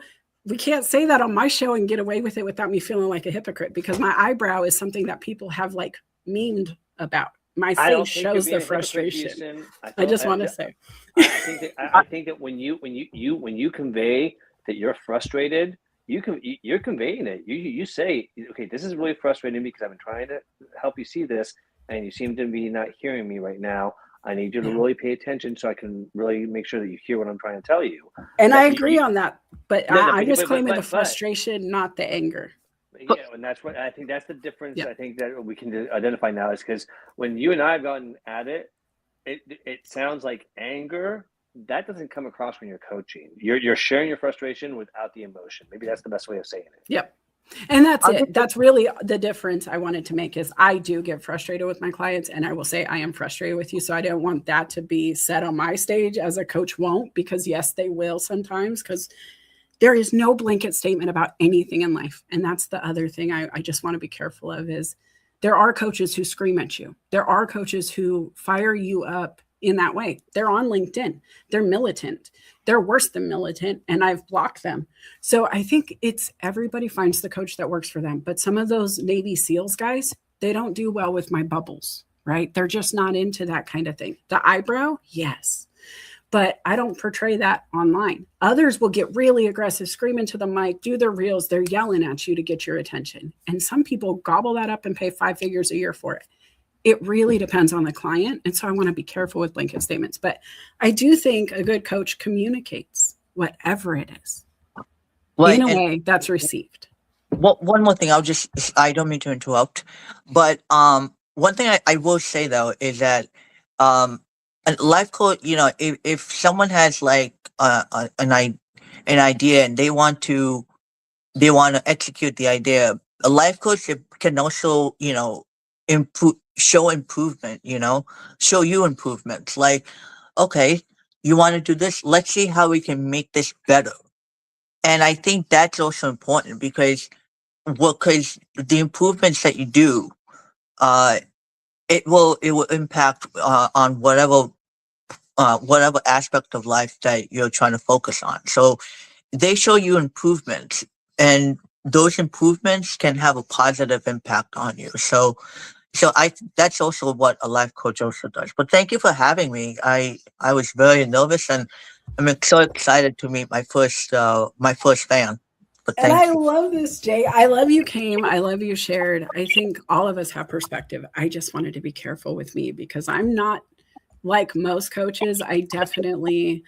we can't say that on my show and get away with it without me feeling like a hypocrite because my eyebrow is something that people have like memed about. My I don't face think you're shows being the a hypocrite, frustration. Houston. I just want to say. I think that when you convey that you're frustrated, you're conveying it. You say, okay, this is really frustrating me because I've been trying to help you see this, and you seem to be not hearing me right now. I need you to really pay attention so I can really make sure that you hear what I'm trying to tell you. And I agree on that, but I'm just claiming the but- frustration, not the anger. Yeah, and that's what I think. That's the difference. Yeah. I think that we can identify now is because when you and I have gotten at it, it sounds like anger. That doesn't come across when you're coaching. You're sharing your frustration without the emotion. Maybe that's the best way of saying it. Yep. And that's it. That's really the difference I wanted to make is I do get frustrated with my clients and I will say I am frustrated with you. So I don't want that to be said on my stage as a coach won't, because yes, they will sometimes because there is no blanket statement about anything in life. And that's the other thing I just want to be careful of is there are coaches who scream at you. There are coaches who fire you up in that way. They're on LinkedIn. They're militant. They're worse than militant, and I've blocked them. So I think it's everybody finds the coach that works for them. But some of those Navy SEALs guys, they don't do well with my bubbles, right? They're just not into that kind of thing. The eyebrow, yes. But I don't portray that online. Others will get really aggressive, scream into the mic, do their reels. They're yelling at you to get your attention. And some people gobble that up and pay 5 figures a year for it. It really depends on the client. And so I want to be careful with blanket statements. But I do think a good coach communicates whatever it is in a way that's received. Well, one more thing, I don't mean to interrupt, but one thing I will say though is that a life coach, if someone has like an idea and they want to execute the idea, a life coach can also show improvement, show you improvements. Like, okay, you want to do this? Let's see how we can make this better. And I think that's also important because the improvements that you do, it will impact on whatever aspect of life that you're trying to focus on. So they show you improvements, and those improvements can have a positive impact on you. So that's also what a life coach also does. But thank you for having me. I was very nervous, and I'm so excited to meet my first fan. But And thank I you. love this, Jay. I love you came. I love you shared. I think all of us have perspective. I just wanted to be careful with me because I'm not like most coaches. I definitely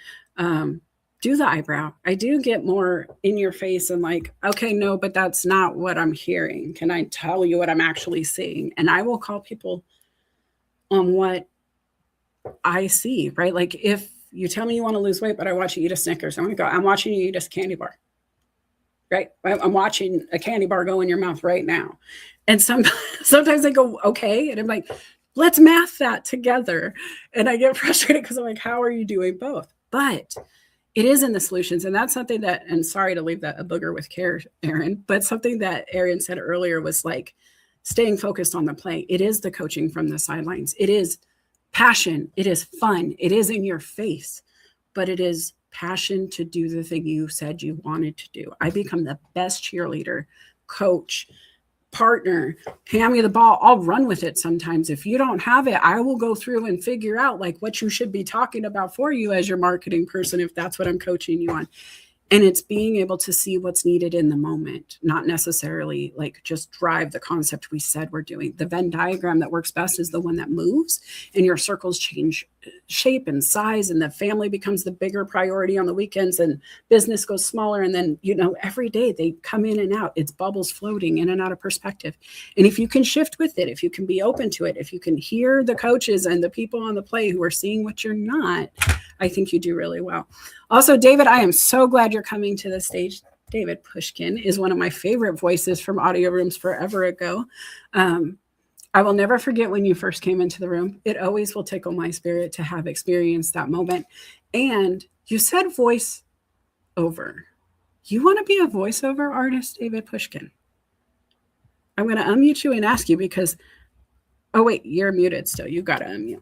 do the eyebrow. I do get more in your face and like, okay, no, but that's not what I'm hearing. Can I tell you what I'm actually seeing? And I will call people on what I see, right? Like if you tell me you want to lose weight, but I watch you eat a Snickers, I'm watching you eat a candy bar, right? I'm watching a candy bar go in your mouth right now. And sometimes they go, okay. And I'm like, let's math that together. And I get frustrated because I'm like, how are you doing both? But it is in the solutions. And that's something that, and sorry to leave that a booger with care, Aaron, but something that Aaron said earlier was like staying focused on the play. It is the coaching from the sidelines. It is passion. It is fun. It is in your face, but it is passion to do the thing you said you wanted to do. I become the best cheerleader, coach, partner, hand me the ball. I'll run with it sometimes. If you don't have it, I will go through and figure out like what you should be talking about for you as your marketing person, if that's what I'm coaching you on. And it's being able to see what's needed in the moment, not necessarily like just drive the concept we said we're doing. The Venn diagram that works best is the one that moves and your circles change shape and size, and the family becomes the bigger priority on the weekends and business goes smaller. And then, every day they come in and out. It's bubbles floating in and out of perspective. And if you can shift with it, if you can be open to it, if you can hear the coaches and the people on the play who are seeing what you're not, I think you do really well. Also, David, I am so glad you're coming to the stage. David Pushkin is one of my favorite voices from audio rooms forever ago. I will never forget when you first came into the room. It always will tickle my spirit to have experienced that moment. And you said voice over. You want to be a voiceover artist, David Pushkin? I'm going to unmute you and ask you because, oh, wait, you're muted still. You got to unmute.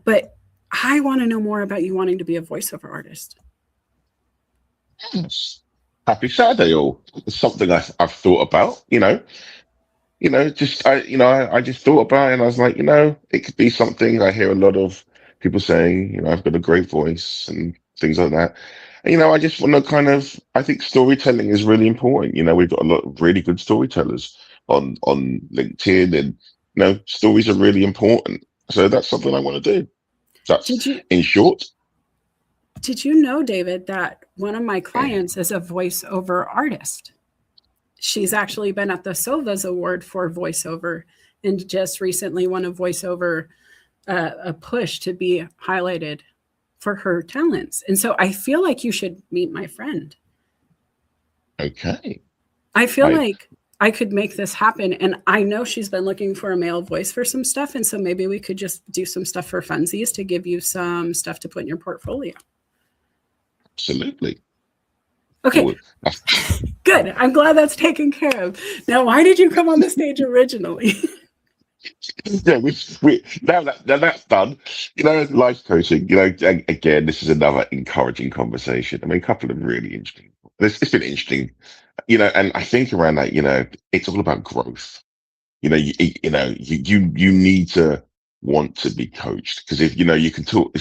But I want to know more about you wanting to be a voiceover artist. Yes. Happy Saturday, all. It's something I've thought about, I just thought about it and I was like, it could be something. I hear a lot of people saying, I've got a great voice and things like that. And, I just want to I think storytelling is really important. We've got a lot of really good storytellers on LinkedIn and, stories are really important. So that's something I want to do. That's in short. Did you know, David, that one of my clients is a voiceover artist? She's actually been at the Silva's Award for voiceover and just recently won a voiceover, a push to be highlighted for her talents. And so I feel like you should meet my friend. Okay. I feel like I could make this happen. And I know she's been looking for a male voice for some stuff. And so maybe we could just do some stuff for funsies to give you some stuff to put in your portfolio. Absolutely. Okay. Cool. Good. I'm glad that's taken care of. Now, why did you come on the stage originally? Yeah, now that's done. Life coaching. Again, this is another encouraging conversation. I mean, a couple of really interesting. It's been interesting, and I think around that, it's all about growth. You need to want to be coached because if you can talk,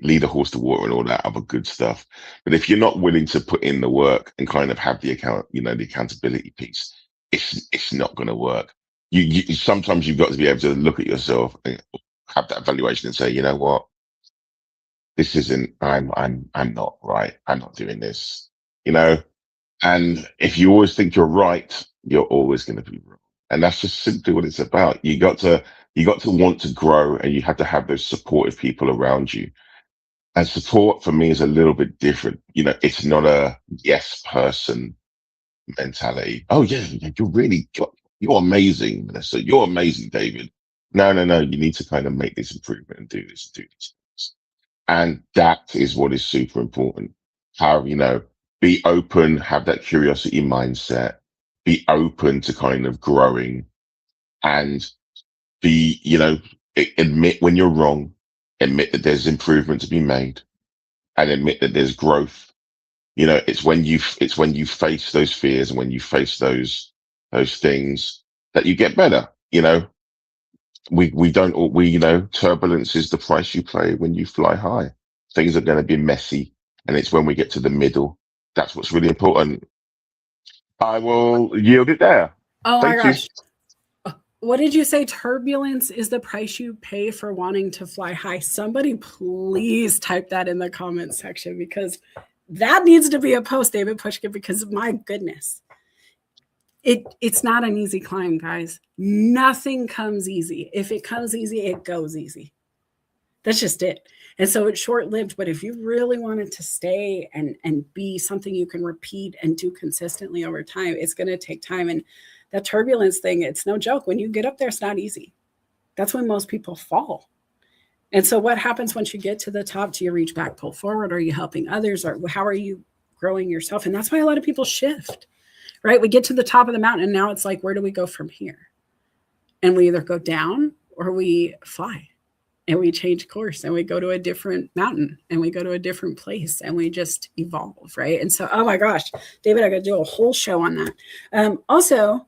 lead a horse to water and all that other good stuff, but if you're not willing to put in the work and kind of have the the accountability piece, it's not going to work. You sometimes you've got to be able to look at yourself and have that evaluation and say, you know what, this isn't. I'm not right. I'm not doing this. And if you always think you're right, you're always going to be wrong. And that's just simply what it's about. You got to want to grow, and you have to have those supportive people around you. And support for me is a little bit different. It's not a yes person mentality. Oh yeah, you're amazing, Vanessa. You're amazing, David. No. You need to kind of make this improvement and do this and do this. And that is what is super important. How, be open, have that curiosity mindset, be open to kind of growing, and be, admit when you're wrong, admit that there's improvement to be made, and admit that there's growth. It's when you face those fears and when you face those things that you get better. Turbulence is the price you pay when you fly high. Things are going to be messy, and it's when we get to the middle. That's what's really important. I will yield it there. Oh Thank my you. gosh. What did you say? Turbulence is the price you pay for wanting to fly high. Somebody please type that in the comment section because that needs to be a post, David Pushkin, because my goodness. It's not an easy climb, guys. Nothing comes easy. If it comes easy, it goes easy. That's just it. And so it's short-lived, but if you really want it to stay and be something you can repeat and do consistently over time, it's going to take time. And that turbulence thing, it's no joke. When you get up there, it's not easy. That's when most people fall. And so what happens once you get to the top? Do you reach back, pull forward? Are you helping others? Or how are you growing yourself? And that's why a lot of people shift, right? We get to the top of the mountain and now it's like, where do we go from here? And we either go down or we fly. And we change course and we go to a different mountain and we go to a different place and we just evolve, right? And so, oh my gosh, David, I got to do a whole show on that. Also,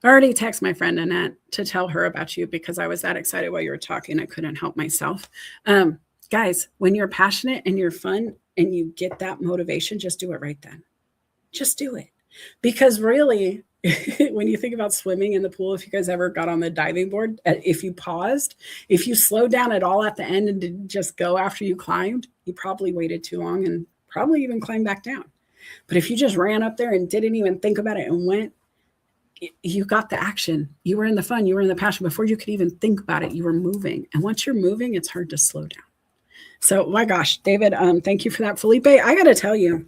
I already texted my friend Annette to tell her about you because I was that excited while you were talking. I couldn't help myself. Guys, when you're passionate and you're fun and you get that motivation, just do it right then. Just do it. Because really, when you think about swimming in the pool, if you guys ever got on the diving board, if you paused, if you slowed down at all at the end and didn't just go after you climbed, you probably waited too long and probably even climbed back down. But if you just ran up there and didn't even think about it and went, you got the action. You were in the fun. You were in the passion. Before you could even think about it, you were moving. And once you're moving, it's hard to slow down. So, my gosh, David, thank you for that. Felipe, I got to tell you,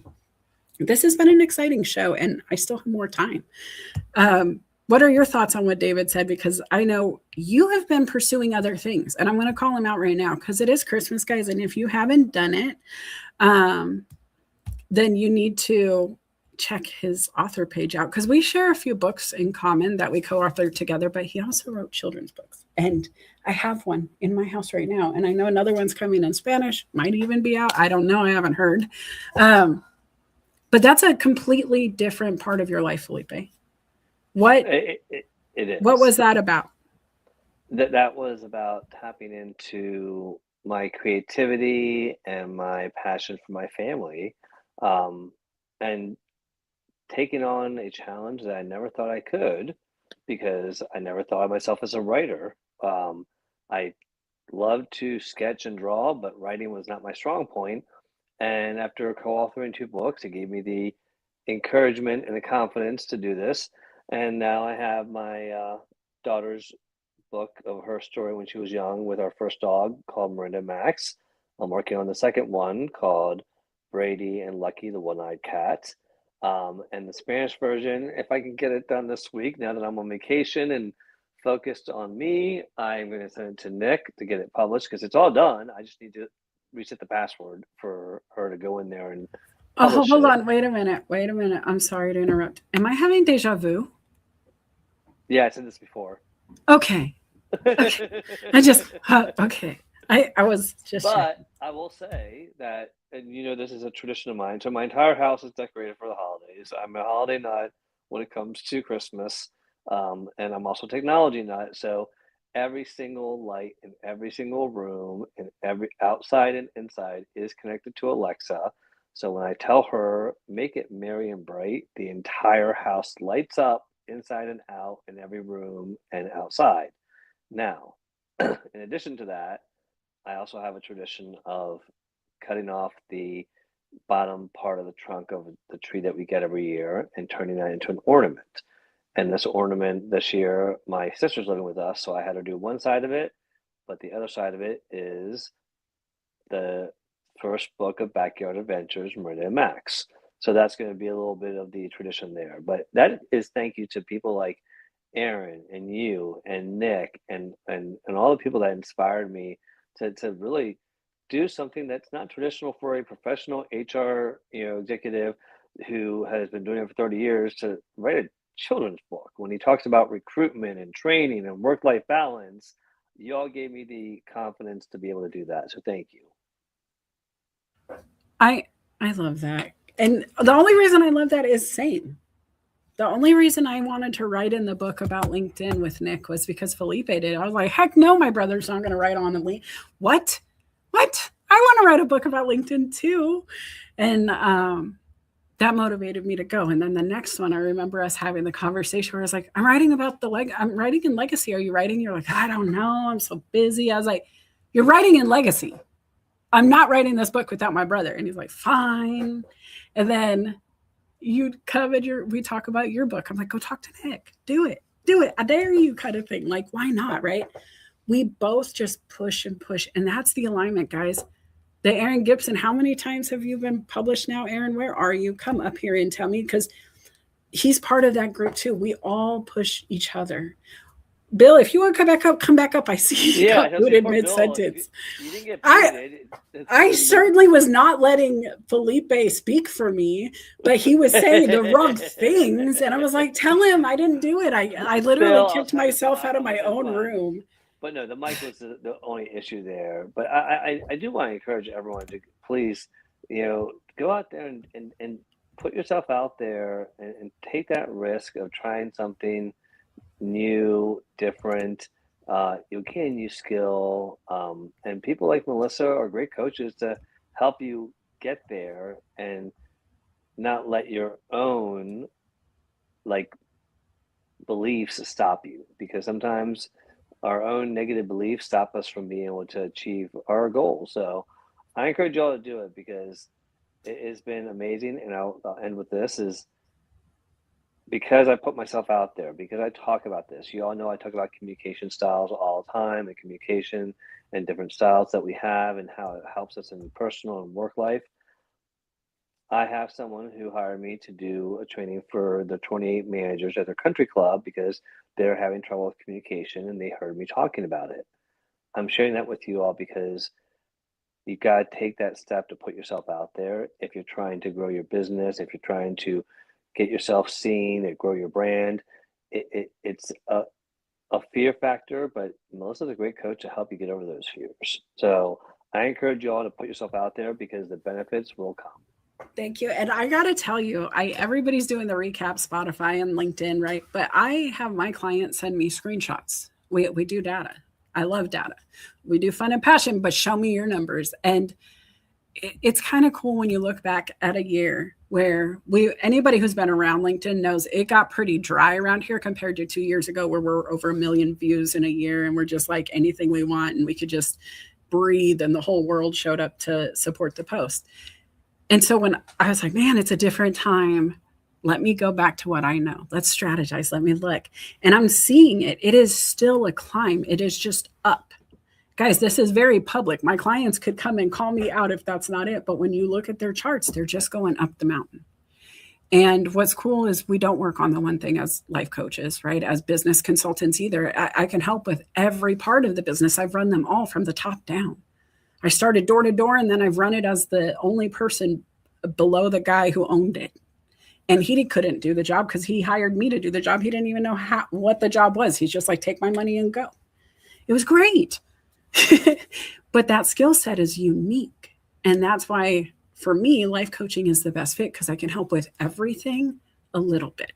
this has been an exciting show, and I still have more time. What are your thoughts on what David said? Because I know you have been pursuing other things, and I'm going to call him out right now because it is Christmas, guys. And if you haven't done it, then you need to check his author page out because we share a few books in common that we co-authored together, but he also wrote children's books. And I have one in my house right now. And I know another one's coming in Spanish, might even be out. I don't know. I haven't heard. But that's a completely different part of your life, Felipe. What It is. What was that about? That was about tapping into my creativity and my passion for my family, and taking on a challenge that I never thought I could, because I never thought of myself as a writer. I loved to sketch and draw, but writing was not my strong point. And after co-authoring 2 books, it gave me the encouragement and the confidence to do this. And now I have my daughter's book of her story when she was young with our first dog called Miranda Max. I'm working on the second one called Brady and Lucky, the One-Eyed Cat. And the Spanish version, if I can get it done this week, now that I'm on vacation and focused on me, I'm going to send it to Nick to get it published because it's all done. I just need to reset the password for her to go in there and publish hold it. on. Wait a minute. I'm sorry to interrupt. Am I having deja vu? Yeah, I said this before. Okay. I just, okay. I was just. But I will say that, and this is a tradition of mine. So my entire house is decorated for the holidays. I'm a holiday nut when it comes to Christmas, and I'm also a technology nut. So every single light in every single room, and every outside and inside, is connected to Alexa. So when I tell her make it merry and bright, the entire house lights up inside and out in every room and outside. Now, in addition to that, I also have a tradition of cutting off the bottom part of the trunk of the tree that we get every year and turning that into an ornament. And this ornament this year, my sister's living with us, so I had her do one side of it, but the other side of it is the first book of Backyard Adventures, Miranda and Max. So that's going to be a little bit of the tradition there. But that is thank you to people like Aaron and you and Nick and all the people that inspired me to really do something that's not traditional for a professional HR executive who has been doing it for 30 years to write a children's book. When he talks about recruitment and training and work-life balance, you all gave me the confidence to be able to do that. So thank you. I love that. And the only reason I love that is same. The only reason I wanted to write in the book about LinkedIn with Nick was because Felipe did. I was like, heck no, my brother's not going to write on the link. What? I want to write a book about LinkedIn too. And that motivated me to go. And then the next one, I remember us having the conversation where I was like, I'm writing in legacy. Are you writing? You're like, I don't know. I'm so busy. I was like, you're writing in legacy. I'm not writing this book without my brother. And he's like, fine. And then we talk about your book. I'm like, go talk to Nick. Do it. I dare you, kind of thing. Like, why not? Right. We both just push and push. And that's the alignment, guys. The Aaron Gibson, how many times have you been published now, Aaron? Where are you? Come up here and tell me, because he's part of that group too. We all push each other. Bill, if you want to come back up. I see you got booted mid-sentence. You didn't get booted. I certainly was not letting Felipe speak for me, but he was saying the wrong things. And I was like, tell him I didn't do it. I literally kicked myself out of my own room. But no, the mic was the only issue there. But I do want to encourage everyone to please, go out there and put yourself out there and take that risk of trying something new, different. You can use skill, and people like Melissa are great coaches to help you get there and not let your own beliefs stop you, because sometimes our own negative beliefs stop us from being able to achieve our goals. So I encourage y'all to do it because it has been amazing. And I'll end with this is because I put myself out there, because I talk about this. You all know I talk about communication styles all the time, and communication and different styles that we have and how it helps us in personal and work life. I have someone who hired me to do a training for the 28 managers at their country club because they're having trouble with communication and they heard me talking about it. I'm sharing that with you all because you got to take that step to put yourself out there. If you're trying to grow your business, if you're trying to get yourself seen and grow your brand, it's a fear factor, but Melissa's a great coach to help you get over those fears. So I encourage you all to put yourself out there because the benefits will come. Thank you. And I got to tell you, everybody's doing the recap, Spotify and LinkedIn, right? But I have my clients send me screenshots. We do data. I love data. We do fun and passion, but show me your numbers. And it's kind of cool when you look back at a year where anybody who's been around LinkedIn knows it got pretty dry around here compared to 2 years ago where we're over 1 million views in a year and we're just like anything we want and we could just breathe and the whole world showed up to support the post. And so when I was like, man, it's a different time. Let me go back to what I know. Let's strategize. Let me look. And I'm seeing it. It is still a climb. It is just up. Guys, this is very public. My clients could come and call me out if that's not it. But when you look at their charts, they're just going up the mountain. And what's cool is we don't work on the one thing as life coaches, right? As business consultants either. I can help with every part of the business. I've run them all from the top down. I started door to door, and then I've run it as the only person below the guy who owned it. And he couldn't do the job because he hired me to do the job. He didn't even know what the job was. He's just like, take my money and go. It was great. But that skill set is unique. And that's why, for me, life coaching is the best fit because I can help with everything a little bit.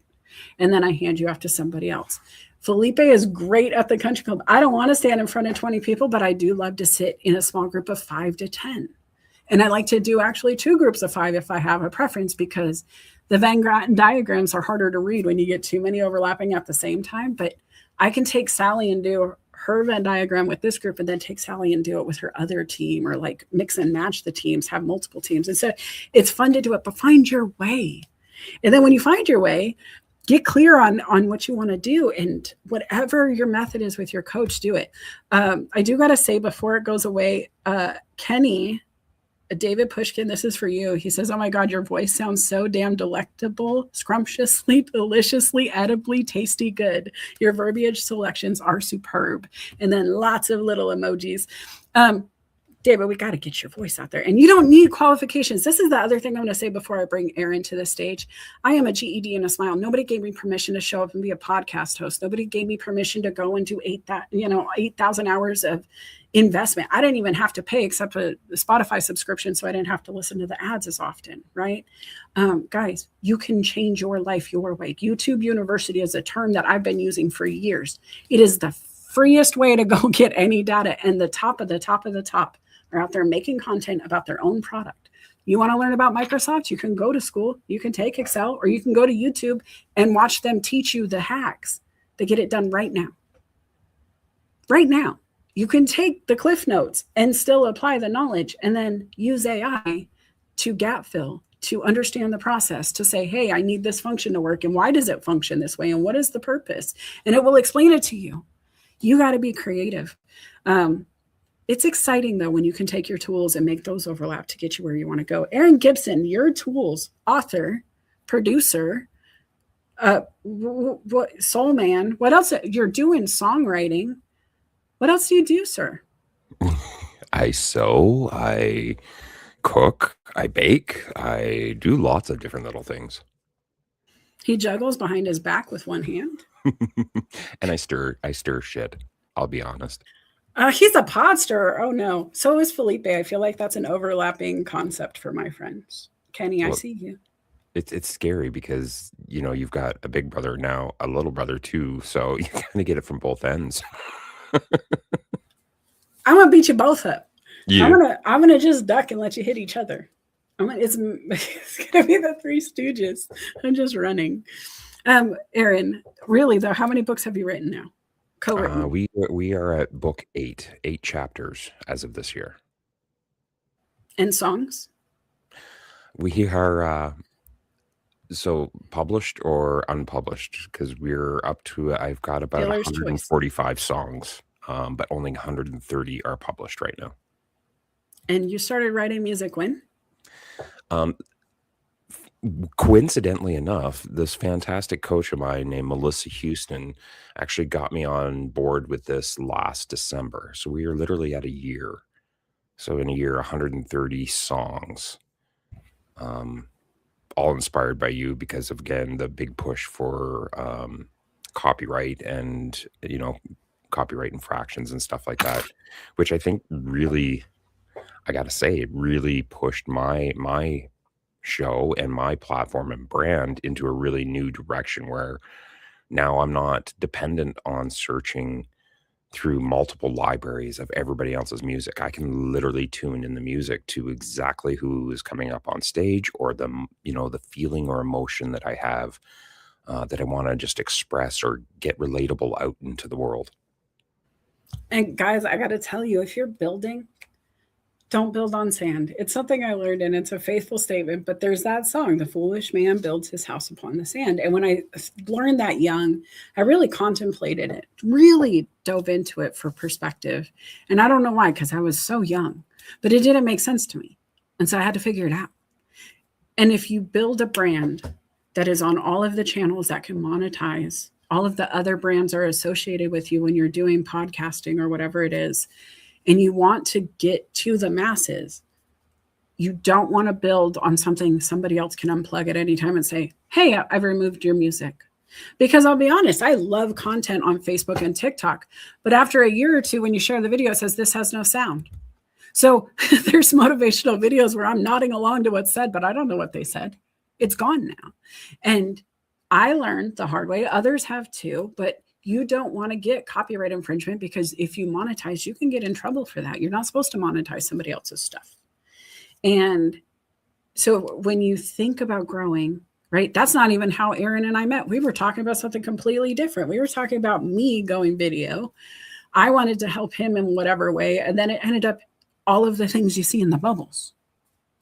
And then I hand you off to somebody else. Felipe is great at the country club. I don't want to stand in front of 20 people, but I do love to sit in a small group of 5 to 10. And I like to do actually 2 groups of 5 if I have a preference because the Venn diagrams are harder to read when you get too many overlapping at the same time. But I can take Sally and do her Venn diagram with this group and then take Sally and do it with her other team or like mix and match the teams, have multiple teams. And so it's fun to do it, but find your way. And then when you find your way, get clear on what you want to do and whatever your method is with your coach, do it. I do got to say before it goes away, Kenny, David Pushkin, this is for you. He says, oh my God, your voice sounds so damn delectable, scrumptiously, deliciously, edibly, tasty good. Your verbiage selections are superb. And then lots of little emojis. David, we got to get your voice out there. And you don't need qualifications. This is the other thing I'm going to say before I bring Aaron to the stage. I am a GED and a smile. Nobody gave me permission to show up and be a podcast host. Nobody gave me permission to go and do 8,000 hours of investment. I didn't even have to pay except for the Spotify subscription, so I didn't have to listen to the ads as often, right? Guys, you can change your life your way. YouTube University is a term that I've been using for years. It is the freest way to go get any data, and the top of the top of the top are out there making content about their own product. You want to learn about Microsoft? You can go to school, you can take Excel, or you can go to YouTube and watch them teach you the hacks to get it done right now. Right now. You can take the Cliff Notes and still apply the knowledge and then use AI to gap fill, to understand the process, to say, hey, I need this function to work. And why does it function this way? And what is the purpose? And it will explain it to you. You got to be creative. It's exciting, though, when you can take your tools and make those overlap to get you where you want to go. Aaron Gibson, your tools, author, producer, soul man. What else? You're doing songwriting. What else do you do, sir? I sew, I cook, I bake, I do lots of different little things. He juggles behind his back with one hand. And I stir shit, I'll be honest. He's a pod stirrer. Oh no. So is Felipe. I feel like that's an overlapping concept for my friends. Kenny, I see you. It's scary because, you've got a big brother now, a little brother too. So you kind of get it from both ends. I'm gonna beat you both up. Yeah. I'm gonna just duck and let you hit each other. It's gonna be the Three Stooges. I'm just running. Aaron, really though, how many books have you written now? Co-written. We are at book 8 chapters as of this year. And songs? We are so published or unpublished because we're up to I've got about Dealer's 145 songs, but only 130 are published right now. And you started writing music when? coincidentally enough, this fantastic coach of mine named Melissa Houston actually got me on board with this last December. So we are literally at a year. So in a year, 130 songs, um, all inspired by you because of, again, the big push for copyright and, copyright infractions and stuff like that, which I think really, I got to say, it really pushed my show and my platform and brand into a really new direction where now I'm not dependent on searching through multiple libraries of everybody else's music. I can literally tune in the music to exactly who is coming up on stage, or the feeling or emotion that I have that I want to just express or get relatable out into the world. And guys, I got to tell you, if you're building, don't build on sand. It's something I learned, and it's a faithful statement, but there's that song, "The foolish man builds his house upon the sand." And when I learned that young, I really contemplated it, really dove into it for perspective. And I don't know why, because I was so young, but it didn't make sense to me. And so I had to figure it out. And if you build a brand that is on all of the channels that can monetize, all of the other brands are associated with you when you're doing podcasting or whatever it is, and you want to get to the masses, you don't want to build on something somebody else can unplug at any time and say, "Hey, I've removed your music." Because I'll be honest, I love content on Facebook and TikTok, but after a year or two, when you share the video, it says this has no sound. So there's motivational videos where I'm nodding along to what's said, but I don't know what they said. It's gone now. And I learned the hard way. Others have too, but you don't want to get copyright infringement, because if you monetize, you can get in trouble for that. You're not supposed to monetize somebody else's stuff. And so when you think about growing, right, that's not even how Aaron and I met. We were talking about something completely different. We were talking about me going video. I wanted to help him in whatever way. And then it ended up all of the things you see in the bubbles.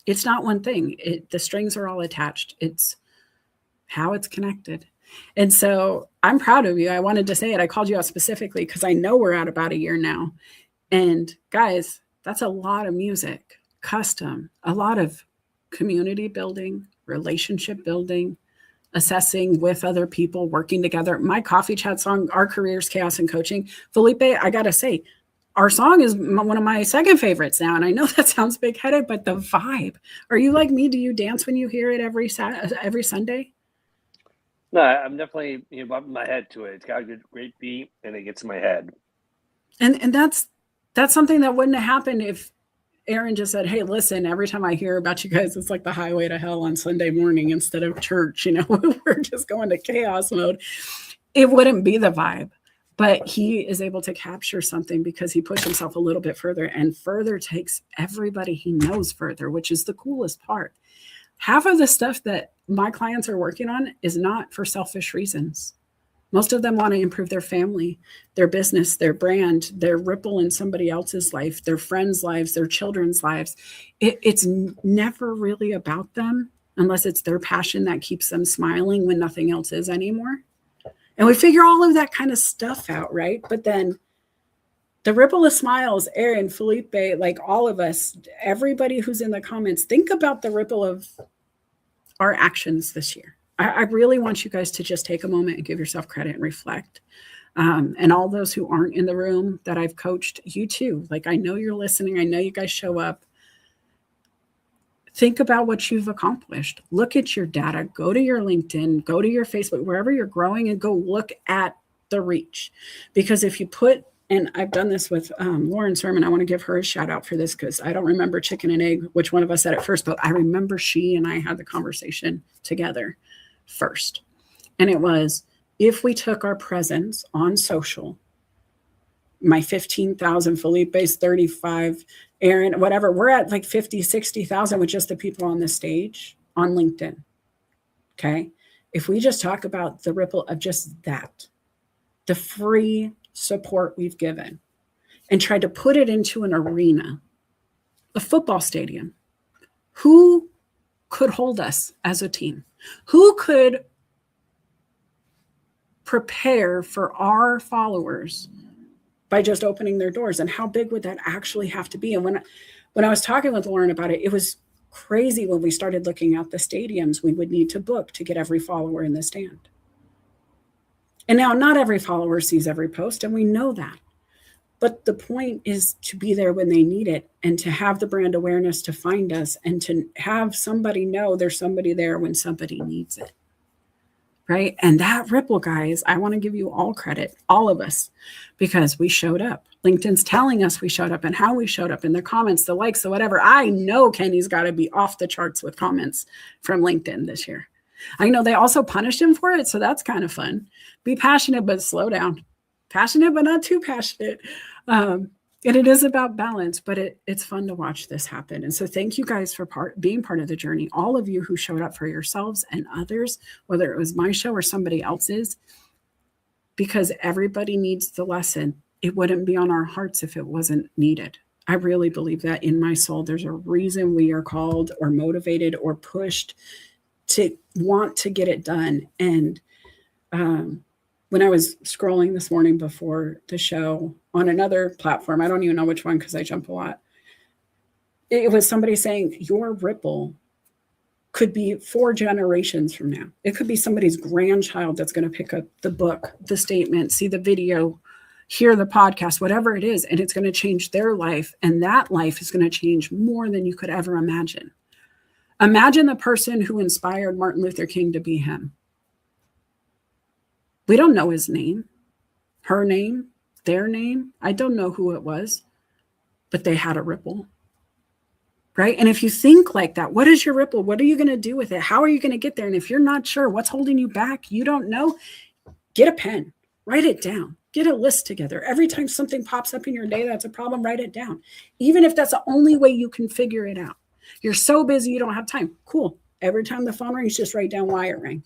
It's not one thing. The strings are all attached. It's how it's connected. And so I'm proud of you. I wanted to say it. I called you out specifically because I know we're at about a year now. And guys, that's a lot of music, custom, a lot of community building, relationship building, assessing with other people, working together. My coffee chat song, Our Careers, Chaos and Coaching. Felipe, I got to say, our song is one of my second favorites now. And I know that sounds big-headed, but the vibe. Are you like me? Do you dance when you hear it every Sunday? No, I'm definitely bumping my head to it. It's got a good, great beat, and it gets in my head. And that's something that wouldn't have happened if Aaron just said, "Hey, listen, every time I hear about you guys, it's like the highway to hell on Sunday morning instead of church. We're just going to chaos mode." It wouldn't be the vibe. But he is able to capture something because he pushed himself a little bit further, and further takes everybody he knows further, which is the coolest part. Half of the stuff that my clients are working on is not for selfish reasons. Most of them want to improve their family, their business, their brand, their ripple in somebody else's life, their friends' lives, their children's lives. It's never really about them unless it's their passion that keeps them smiling when nothing else is anymore. And we figure all of that kind of stuff out, right? But then the ripple of smiles, Aaron, Felipe, like all of us, everybody who's in the comments, think about the ripple of our actions this year. I really want you guys to just take a moment and give yourself credit and reflect. And all those who aren't in the room that I've coached, you too. Like, I know you're listening. I know you guys show up. Think about what you've accomplished. Look at your data. Go to your LinkedIn, go to your Facebook, wherever you're growing, and go look at the reach. Because if you put, and I've done this with Lauren Sermon, I want to give her a shout out for this because I don't remember chicken and egg, which one of us said it first, but I remember she and I had the conversation together first. And it was, if we took our presence on social, my 15,000, Felipe's 35, Aaron, whatever, we're at like 50, 60,000 with just the people on the stage on LinkedIn. Okay. If we just talk about the ripple of just that, the free support we've given, and tried to put it into an arena, a football stadium, who could hold us as a team? Who could prepare for our followers by just opening their doors? And how big would that actually have to be? And when I was talking with Lauren about it, it was crazy when we started looking at the stadiums we would need to book to get every follower in the stand. And now not every follower sees every post, and we know that. But the point is to be there when they need it and to have the brand awareness to find us and to have somebody know there's somebody there when somebody needs it. Right? And that ripple, guys, I want to give you all credit, all of us, because we showed up. LinkedIn's telling us we showed up and how we showed up in the comments, the likes, the whatever. I know Kenny's got to be off the charts with comments from LinkedIn this year. I know they also punished him for it, so that's kind of fun. Be passionate, but slow down. Passionate, but not too passionate. And it is about balance, but it's fun to watch this happen. And so thank you guys for being part of the journey. All of you who showed up for yourselves and others, whether it was my show or somebody else's, because everybody needs the lesson. It wouldn't be on our hearts if it wasn't needed. I really believe that in my soul. There's a reason we are called or motivated or pushed to want to get it done. And when I was scrolling this morning before the show on another platform, I don't even know which one because I jump a lot. It was somebody saying your ripple could be 4 generations from now. It could be somebody's grandchild that's going to pick up the book, the statement, see the video, hear the podcast, whatever it is, and it's going to change their life. And that life is going to change more than you could ever imagine. Imagine the person who inspired Martin Luther King to be him. We don't know his name, her name, their name. I don't know who it was, but they had a ripple, right? And if you think like that, what is your ripple? What are you going to do with it? How are you going to get there? And if you're not sure what's holding you back, you don't know, get a pen, write it down, get a list together. Every time something pops up in your day that's a problem, write it down. Even if that's the only way you can figure it out. You're so busy, you don't have time. Cool. Every time the phone rings, just write down why it rang.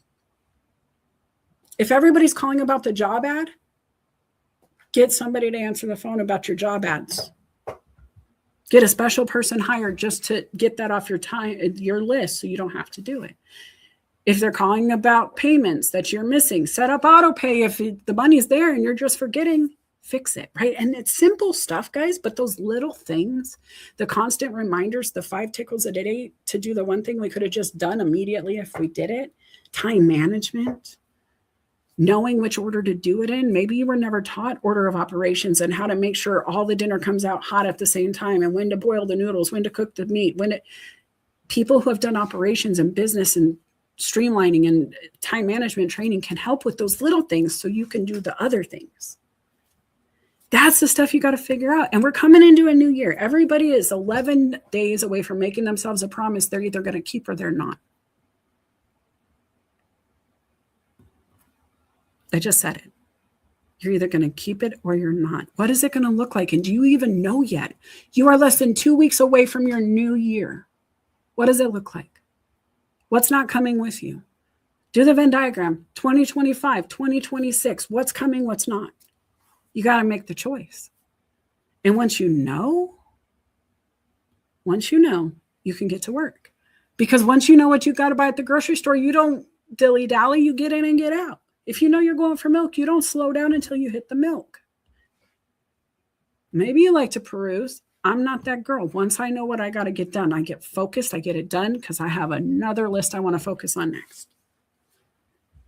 If everybody's calling about the job ad, get somebody to answer the phone about your job ads. Get a special person hired just to get that off your list so you don't have to do it. If they're calling about payments that you're missing, set up auto pay. If the money's there and you're just forgetting, fix it, right? And it's simple stuff, guys, but those little things, the constant reminders, the 5 tickles a day to do the one thing we could have just done immediately if we did it, time management, knowing which order to do it in. Maybe you were never taught order of operations and how to make sure all the dinner comes out hot at the same time and when to boil the noodles, when to cook the meat, people who have done operations and business and streamlining and time management training can help with those little things so you can do the other things. That's the stuff you got to figure out. And we're coming into a new year. Everybody is 11 days away from making themselves a promise they're either going to keep or they're not. I just said it. You're either going to keep it or you're not. What is it going to look like? And do you even know yet? You are less than 2 weeks away from your new year. What does it look like? What's not coming with you? Do the Venn diagram. 2025, 2026. What's coming, what's not? You got to make the choice. And once you know, you can get to work. Because once you know what you got to buy at the grocery store, you don't dilly-dally, you get in and get out. If you know you're going for milk, you don't slow down until you hit the milk. Maybe you like to peruse. I'm not that girl. Once I know what I got to get done, I get focused, I get it done because I have another list I want to focus on next.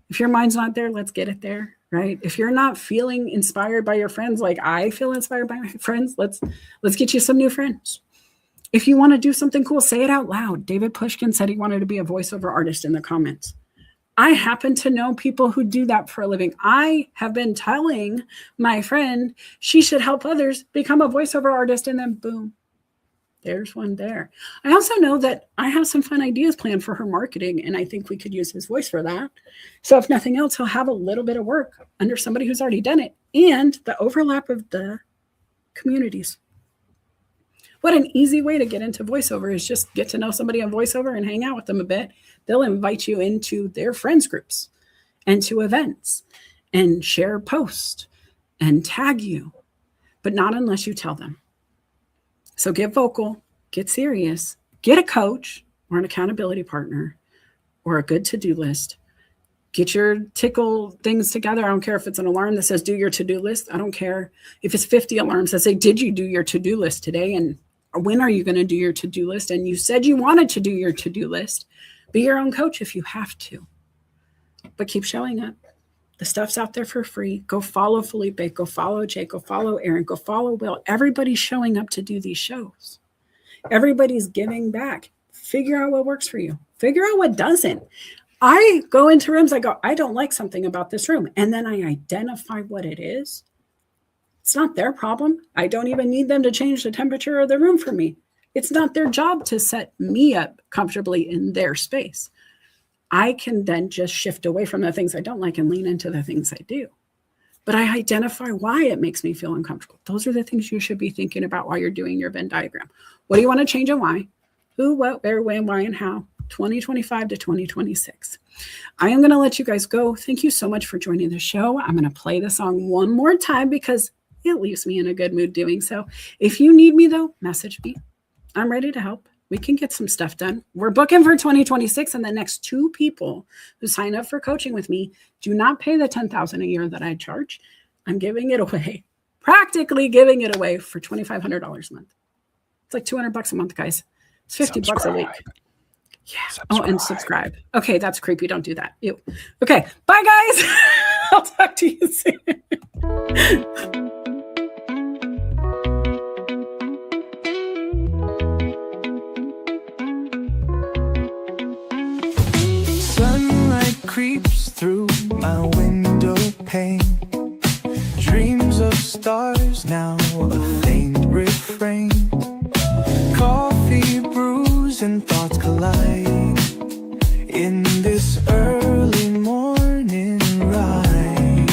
If your mind's not there, let's get it there, right? If you're not feeling inspired by your friends like I feel inspired by my friends, let's get you some new friends. If you want to do something cool, say it out loud. David Pushkin said he wanted to be a voiceover artist in the comments. I happen to know people who do that for a living. I have been telling my friend she should help others become a voiceover artist, and then boom, there's one there. I also know that I have some fun ideas planned for her marketing, and I think we could use his voice for that. So if nothing else, he'll have a little bit of work under somebody who's already done it and the overlap of the communities. What an easy way to get into voiceover is just get to know somebody on voiceover and hang out with them a bit. They'll invite you into their friends groups and to events and share posts and tag you, but not unless you tell them. So get vocal, get serious, get a coach or an accountability partner or a good to-do list. Get your tickle things together. I don't care if it's an alarm that says do your to-do list. I don't care if it's 50 alarms that say, did you do your to-do list today? And When are you going to do your to-do list? And you said you wanted to do your to-do list. Be your own coach if you have to. But keep showing up. The stuff's out there for free. Go follow Felipe. Go follow Jake. Go follow Aaron. Go follow Will. Everybody's showing up to do these shows. Everybody's giving back. Figure out what works for you. Figure out what doesn't. I go into rooms, I go, I don't like something about this room. And then I identify what it is. It's not their problem. I don't even need them to change the temperature of the room for me. It's not their job to set me up comfortably in their space. I can then just shift away from the things I don't like and lean into the things I do. But I identify why it makes me feel uncomfortable. Those are the things you should be thinking about while you're doing your Venn diagram. What do you want to change and why? Who, what, where, when, why, and how? 2025 to 2026. I am going to let you guys go. Thank you so much for joining the show. I'm going to play the song one more time because it leaves me in a good mood doing so. If you need me, though, message me. I'm ready to help. We can get some stuff done. We're booking for 2026, and the next 2 people who sign up for coaching with me do not pay the $10,000 a year that I charge. I'm giving it away, practically giving it away for $2,500 a month. It's like $200 a month, guys. It's $50 a week. Yeah. Oh, and subscribe. Okay, that's creepy. Don't do that. Ew. Okay, bye, guys. I'll talk to you soon. Sunlight creeps through my window pane. Dreams of stars, now a faint refrain. Coffee brews and thoughts collide in this early morning ride.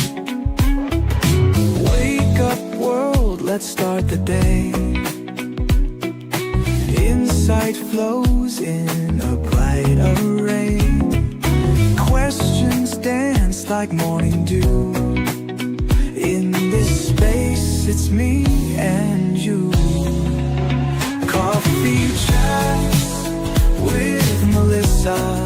Wake up world, let's start the day. Insight flows in a bright array. Questions dance like morning dew. In this space, it's me and you. Coffee chats with Melissa.